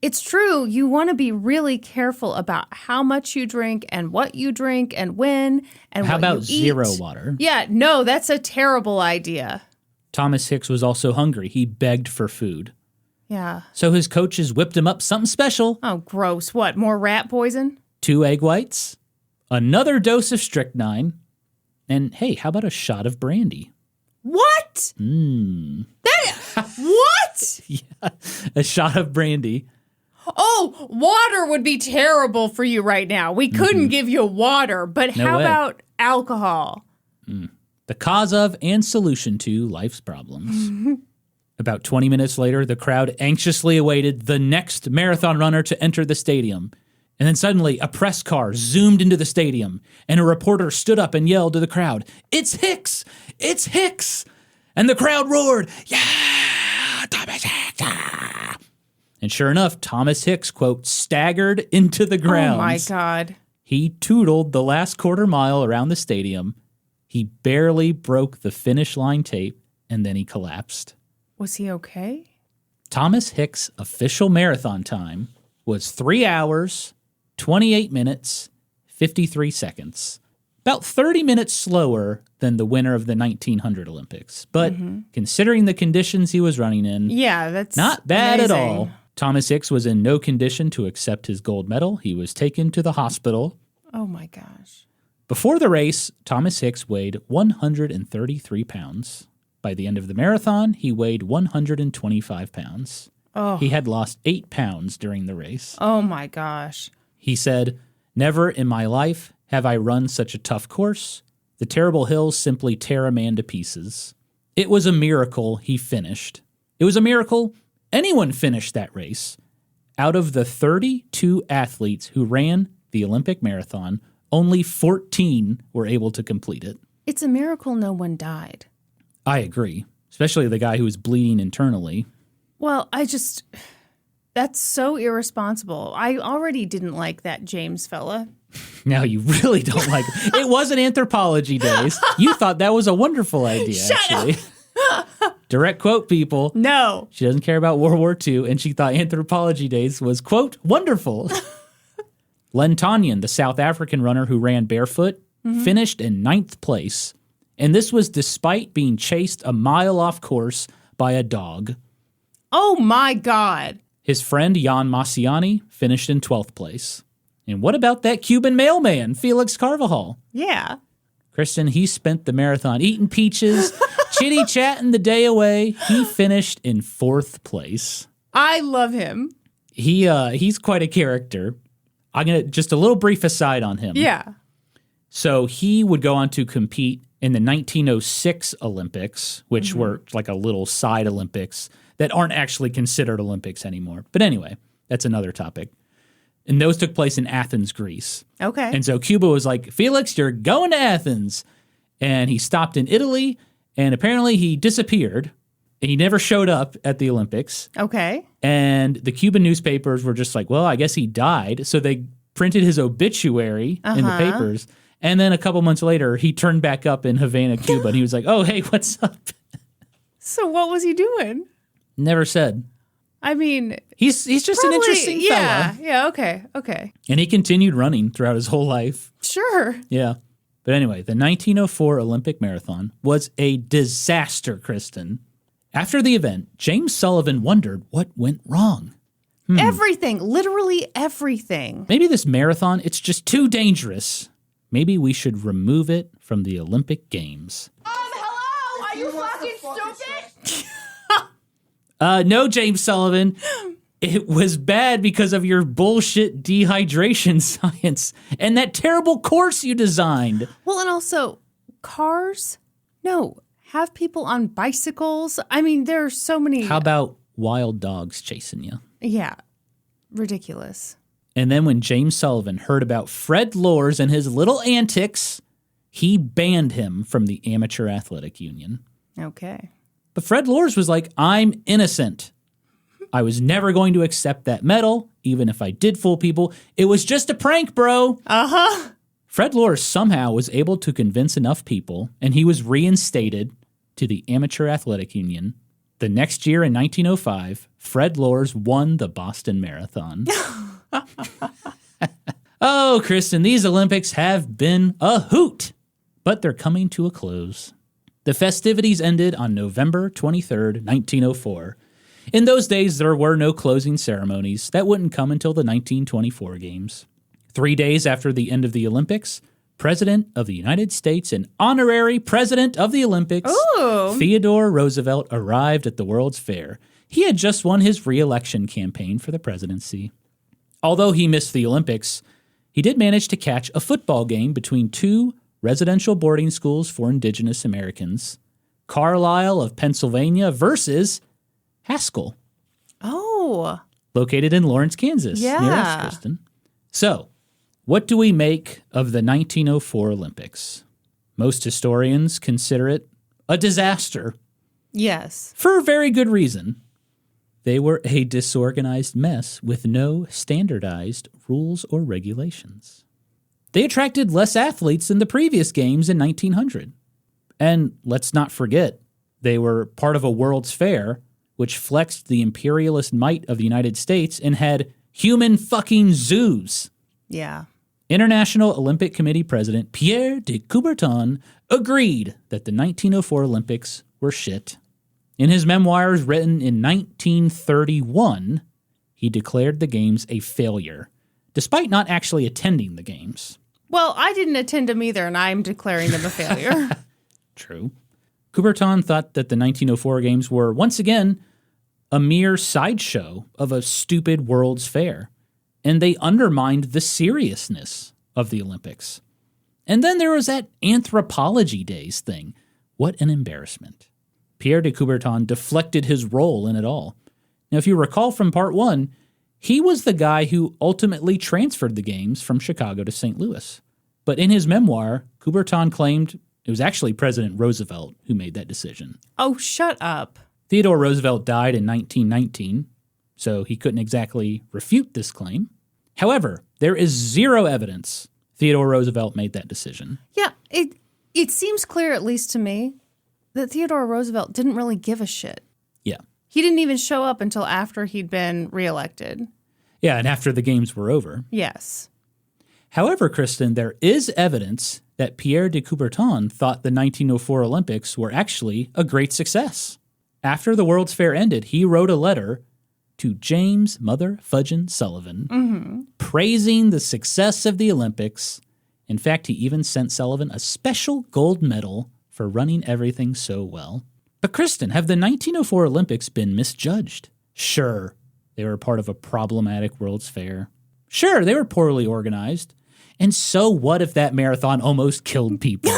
it's true. You want to be really careful about how much you drink and what you drink and when and how what about you eat. Zero water? Yeah, no, that's a terrible idea. Thomas Hicks was also hungry. He begged for food. Yeah. So his coaches whipped him up something special. Oh, gross. What, more rat poison? 2 egg whites, another dose of strychnine, and hey, how about a shot of brandy? What? What? Yeah, a shot of brandy. Oh, water would be terrible for you right now. We couldn't give you water, but No how way. about alcohol? The cause of and solution to life's problems. About 20 minutes later, the crowd anxiously awaited the next marathon runner to enter the stadium. And then suddenly, a press car zoomed into the stadium, and a reporter stood up and yelled to the crowd, "It's Hicks! It's Hicks!" And the crowd roared, "Yeah! Thomas Hicks!" Ah. And sure enough, Thomas Hicks, quote, staggered into the ground. Oh, my God. He tootled the last quarter mile around the stadium. He barely broke the finish line tape, and then he collapsed. Was he okay? Thomas Hicks' official marathon time was 3 hours, 28 minutes, 53 seconds. About 30 minutes slower than the winner of the 1900 Olympics. But considering the conditions he was running in, Yeah, that's not bad amazing. at all. Thomas Hicks was in no condition to accept his gold medal. He was taken to the hospital. Oh, my gosh. Before the race, Thomas Hicks weighed 133 pounds. By the end of the marathon, he weighed 125 pounds. Oh. He had lost 8 pounds during the race. Oh, my gosh. He said, "Never in my life have I run such a tough course. The terrible hills simply tear a man to pieces." It was a miracle he finished. It was a miracle anyone finished that race. Out of the 32 athletes who ran the Olympic marathon, only 14 were able to complete it. It's a miracle no one died. I agree, especially the guy who was bleeding internally. Well, that's so irresponsible. I already didn't like that James fella. Now you really don't like it. It wasn't Anthropology Days. You thought that was a wonderful idea, actually. Direct quote, people. No. She doesn't care about World War II, and she thought Anthropology Days was, quote, wonderful. Len Tanyan, the South African runner who ran barefoot, finished in 9th place. And this was despite being chased a mile off course by a dog. Oh, my God. His friend Jan Massiani finished in 12th place. And what about that Cuban mailman, Felix Carvajal? Yeah. Kristen, he spent the marathon eating peaches, chitty-chatting the day away. He finished in 4th place. I love him. He's quite a character. I'm going to just a little brief aside on him. Yeah. So he would go on to compete in the 1906 Olympics, which were like a little side Olympics that aren't actually considered Olympics anymore. But anyway, that's another topic. And those took place in Athens, Greece. Okay. And so Cuba was like, Felix, you're going to Athens. And he stopped in Italy, and apparently he disappeared. And he never showed up at the Olympics. Okay. And the Cuban newspapers were just like, well, I guess he died. So they printed his obituary in the papers. And then a couple months later, he turned back up in Havana, Cuba. And he was like, oh, hey, what's up? So what was he doing? Never said. I mean, he's just an interesting fella. Yeah, okay. And he continued running throughout his whole life. Sure. Yeah. But anyway, the 1904 Olympic Marathon was a disaster, Kristen. After the event, James Sullivan wondered what went wrong. Everything, literally everything. Maybe this marathon, it's just too dangerous. Maybe we should remove it from the Olympic Games. Hello? Are you fucking stupid? No, James Sullivan. It was bad because of your bullshit dehydration science and that terrible course you designed. Well, and also, cars? No. Have people on bicycles? I mean, there are so many. How about wild dogs chasing you? Yeah. Ridiculous. And then when James Sullivan heard about Fred Lors and his little antics, he banned him from the Amateur Athletic Union. Okay. But Fred Lors was like, I'm innocent. I was never going to accept that medal, even if I did fool people. It was just a prank, bro. Uh-huh. Fred Lors somehow was able to convince enough people, and he was reinstated to the Amateur Athletic Union. The next year in 1905, Fred Lors won the Boston Marathon. Oh, Kristen, these Olympics have been a hoot, but they're coming to a close. The festivities ended on November 23rd, 1904. In those days, there were no closing ceremonies. That wouldn't come until the 1924 Games. 3 days after the end of the Olympics, President of the United States and honorary President of the Olympics, Theodore Roosevelt, arrived at the World's Fair. He had just won his re-election campaign for the presidency. Although he missed the Olympics, he did manage to catch a football game between two residential boarding schools for indigenous Americans, Carlisle of Pennsylvania versus Haskell. Oh. Located in Lawrence, Kansas. Yeah. Near us, Kristen. So, what do we make of the 1904 Olympics? Most historians consider it a disaster. Yes. For a very good reason. They were a disorganized mess with no standardized rules or regulations. They attracted less athletes than the previous games in 1900. And let's not forget, they were part of a World's Fair, which flexed the imperialist might of the United States and had human fucking zoos. Yeah. International Olympic Committee President Pierre de Coubertin agreed that the 1904 Olympics were shit. In his memoirs written in 1931, he declared the games a failure, despite not actually attending the games. Well, I didn't attend them either, and I'm declaring them a failure. True. Coubertin thought that the 1904 games were, once again, a mere sideshow of a stupid World's Fair, and they undermined the seriousness of the Olympics. And then there was that Anthropology Days thing. What an embarrassment. Pierre de Coubertin deflected his role in it all. Now, if you recall from part one, he was the guy who ultimately transferred the games from Chicago to St. Louis. But in his memoir, Coubertin claimed it was actually President Roosevelt who made that decision. Oh, shut up. Theodore Roosevelt died in 1919, so he couldn't exactly refute this claim. However, there is zero evidence Theodore Roosevelt made that decision. Yeah, it seems clear, at least to me, that Theodore Roosevelt didn't really give a shit. Yeah. He didn't even show up until after he'd been reelected. Yeah, and after the games were over. Yes. However, Kristen, there is evidence that Pierre de Coubertin thought the 1904 Olympics were actually a great success. After the World's Fair ended, he wrote a letter to James Motherfudgin Sullivan praising the success of the Olympics. In fact, he even sent Sullivan a special gold medal for running everything so well. But Kristen, have the 1904 Olympics been misjudged? Sure, they were part of a problematic World's Fair. Sure, they were poorly organized. And so what if that marathon almost killed people?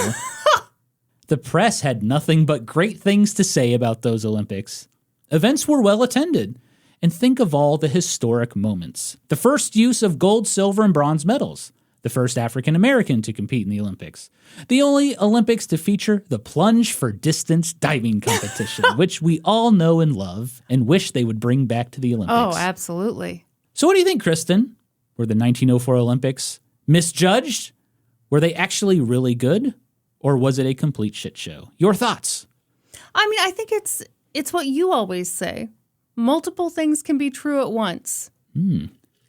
The press had nothing but great things to say about those Olympics. Events were well attended. And think of all the historic moments. The first use of gold, silver, and bronze medals. The first African American to compete in the Olympics. The only Olympics to feature the plunge for distance diving competition, which we all know and love and wish they would bring back to the Olympics. Oh, absolutely. So what do you think, Kristen? Were the 1904 Olympics misjudged? Were they actually really good? Or was it a complete shit show? Your thoughts? I mean, I think it's what you always say. Multiple things can be true at once.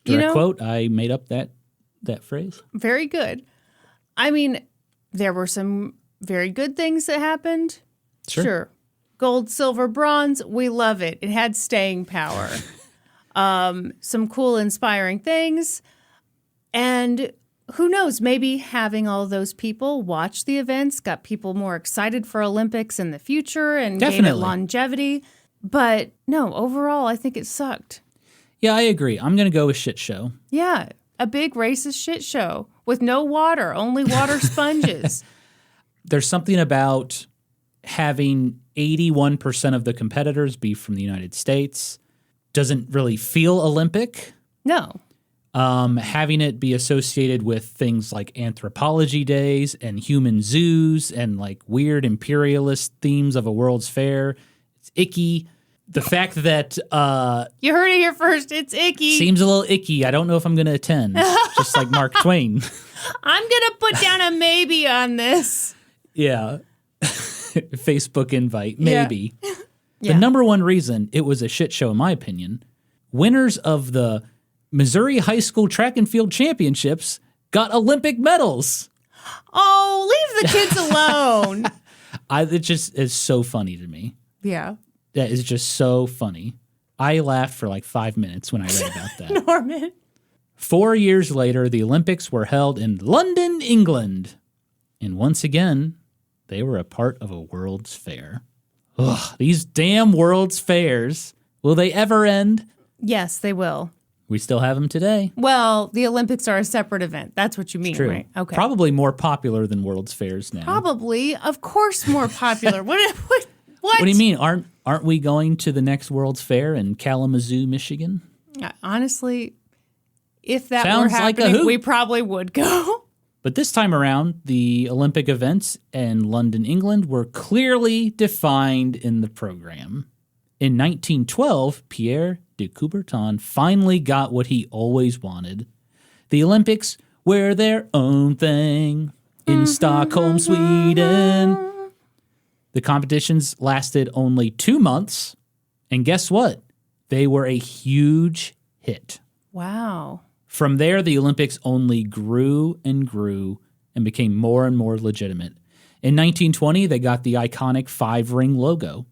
Direct quote, I made up that phrase. Very good. I mean, there were some very good things that happened. Sure. Gold, silver, bronze, we love it. It had staying power. Some cool, inspiring things. And who knows, maybe having all those people watch the events got people more excited for Olympics in the future and gave it longevity. But no, overall, I think it sucked. Yeah, I agree. I'm going to go with shit show. Yeah, a big racist shit show with no water, only water sponges. There's something about having 81% of the competitors be from the United States. Doesn't really feel Olympic. No. Having it be associated with things like Anthropology Days and human zoos and like weird imperialist themes of a World's Fair. It's icky. The fact that you heard it here first, it's icky. Seems a little icky. I don't know if I'm going to attend, just like Mark Twain. I'm going to put down a maybe on this. Yeah. Facebook invite, maybe. Yeah. The number one reason it was a shit show, in my opinion, winners of the Missouri High School Track and Field Championships got Olympic medals. Oh, leave the kids alone. It just is so funny to me. Yeah. That is just so funny. I laughed for like 5 minutes when I read about that. Norman. 4 years later, the Olympics were held in London, England. And once again, they were a part of a World's Fair. Ugh, these damn World's Fairs. Will they ever end? Yes, they will. We still have them today. Well, the Olympics are a separate event. That's what you mean, True. right? Okay. Probably more popular than World's Fairs now. Probably. Of course more popular. What? What do you mean? Aren't we going to the next World's Fair in Kalamazoo, Michigan? Honestly, if that Sounds were like a happening, hoot. we probably would go. But this time around, the Olympic events in London, England were clearly defined in the program. In 1912, Pierre de Coubertin finally got what he always wanted. The Olympics were their own thing in Stockholm, Sweden. The competitions lasted only 2 months, and guess what? They were a huge hit. Wow. From there, the Olympics only grew and grew and became more and more legitimate. In 1920, they got the iconic 5-ring logo.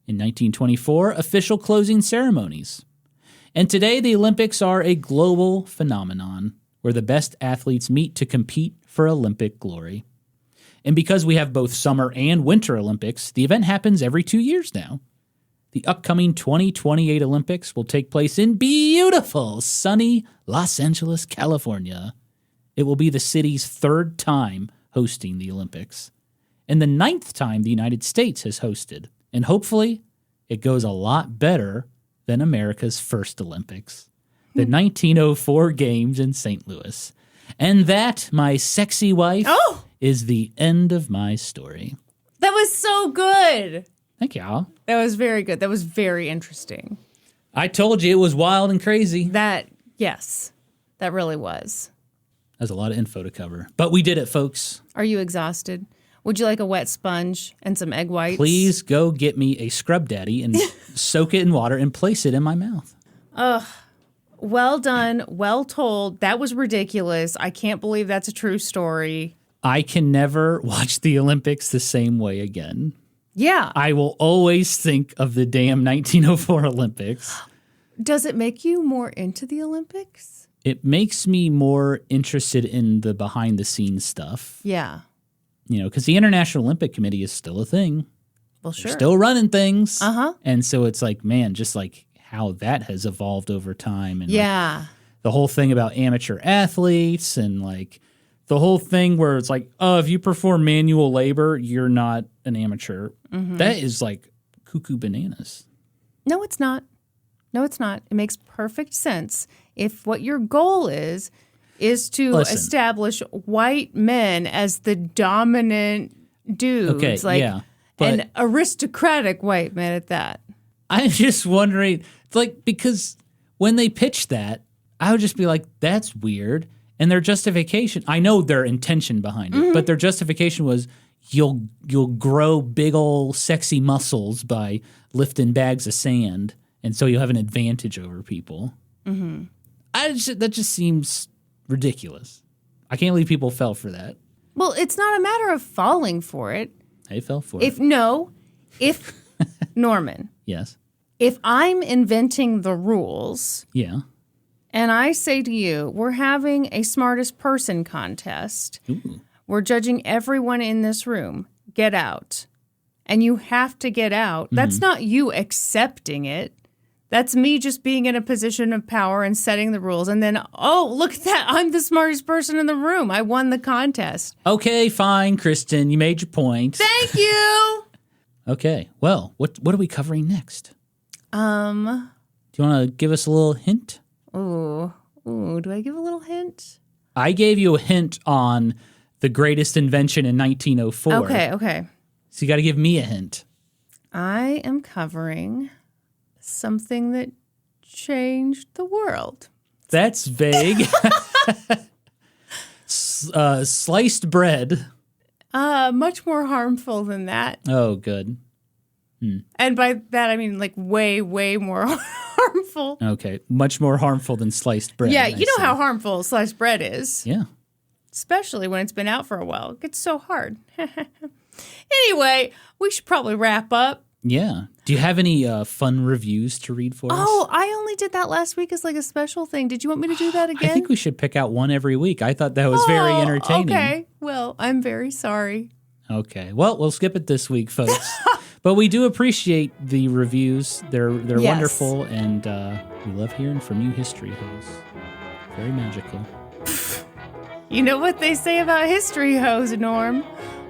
In 1924, official closing ceremonies. And today, the Olympics are a global phenomenon where the best athletes meet to compete for Olympic glory. And because we have both summer and winter Olympics, the event happens every 2 years now. The upcoming 2028 Olympics will take place in beautiful, sunny Los Angeles, California. It will be the city's 3rd time hosting the Olympics, and the 9th time the United States has hosted. And hopefully, it goes a lot better than America's first Olympics, the 1904 Games in St. Louis. And that, my sexy wife, is the end of my story. That was so good. Thank y'all. That was very good. That was very interesting. I told you it was wild and crazy. Yes, that really was. That's a lot of info to cover. But we did it, folks. Are you exhausted? Would you like a wet sponge and some egg whites? Please go get me a Scrub Daddy and soak it in water and place it in my mouth. Ugh. Well done. Well told. That was ridiculous. I can't believe that's a true story. I can never watch the Olympics the same way again. Yeah. I will always think of the damn 1904 Olympics. Does it make you more into the Olympics? It makes me more interested in the behind-the-scenes stuff. Yeah. You know, because the International Olympic Committee is still a thing. Well, sure. They're still running things. Uh-huh. And so it's like, man, just like how that has evolved over time. And yeah. like the whole thing about amateur athletes and like the whole thing where it's like, oh, if you perform manual labor, you're not an amateur. That is like cuckoo bananas. No, it's not. No, it's not. It makes perfect sense. If what your goal is to establish white men as the dominant dudes, and aristocratic white men at that. I'm just wondering, like, because when they pitched that, I would just be like, that's weird. And their justification, I know their intention behind it, but their justification was you'll grow big old sexy muscles by lifting bags of sand, and so you'll have an advantage over people. That just seems ridiculous. I can't believe people fell for that. Well, it's not a matter of falling for it. They fell for it. If Norman. Yes. If I'm inventing the rules. Yeah. And I say to you, we're having a smartest person contest. Ooh. We're judging everyone in this room. Get out. And you have to get out. That's not you accepting it. That's me just being in a position of power and setting the rules. And then, oh, look at that. I'm the smartest person in the room. I won the contest. Okay, fine, Kristen. You made your point. Thank you. Okay. Well, what are we covering next? Do you want to give us a little hint? Ooh, do I give a little hint? I gave you a hint on the greatest invention in 1904. Okay. So you got to give me a hint. I am covering something that changed the world. That's vague. Sliced bread. Much more harmful than that. Oh, good. And by that, I mean like way, way more harmful. Okay. Much more harmful than sliced bread. Yeah, you know how harmful sliced bread is. Yeah. Especially when it's been out for a while. It gets so hard. Anyway, we should probably wrap up. Yeah. Do you have any fun reviews to read for us? Oh, I only did that last week as like a special thing. Did you want me to do that again? I think we should pick out one every week. I thought that was very entertaining. Okay. Well, I'm very sorry. Okay. Well, we'll skip it this week, folks. But we do appreciate the reviews. They're wonderful, and we love hearing from you history hoes. Very magical. You know what they say about history hoes, Norm?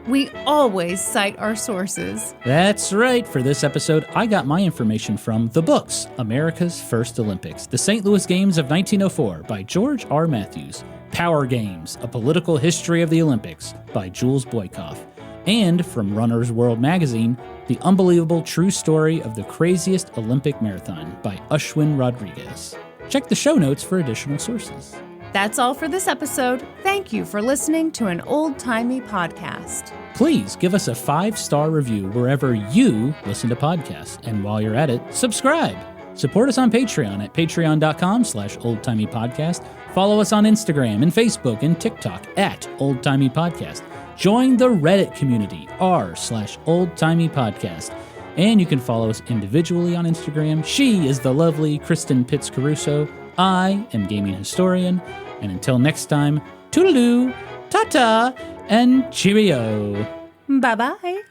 We always cite our sources. That's right. For this episode, I got my information from the books America's First Olympics, The St. Louis Games of 1904 by George R. Matthews, Power Games, A Political History of the Olympics by Jules Boykoff, and from Runner's World magazine, The Unbelievable True Story of the Craziest Olympic Marathon by Ashwin Rodriguez. Check the show notes for additional sources. That's all for this episode. Thank you for listening to an old-timey podcast. Please give us a 5-star review wherever you listen to podcasts. And while you're at it, subscribe. Support us on Patreon at patreon.com/oldtimeypodcast. Follow us on Instagram and Facebook and TikTok at oldtimeypodcast. Join the Reddit community, r/oldtimeypodcast. And you can follow us individually on Instagram. She is the lovely Kristen Pitts Caruso. I am Gaming Historian. And until next time, toodaloo, ta-ta, and cheerio. Bye-bye.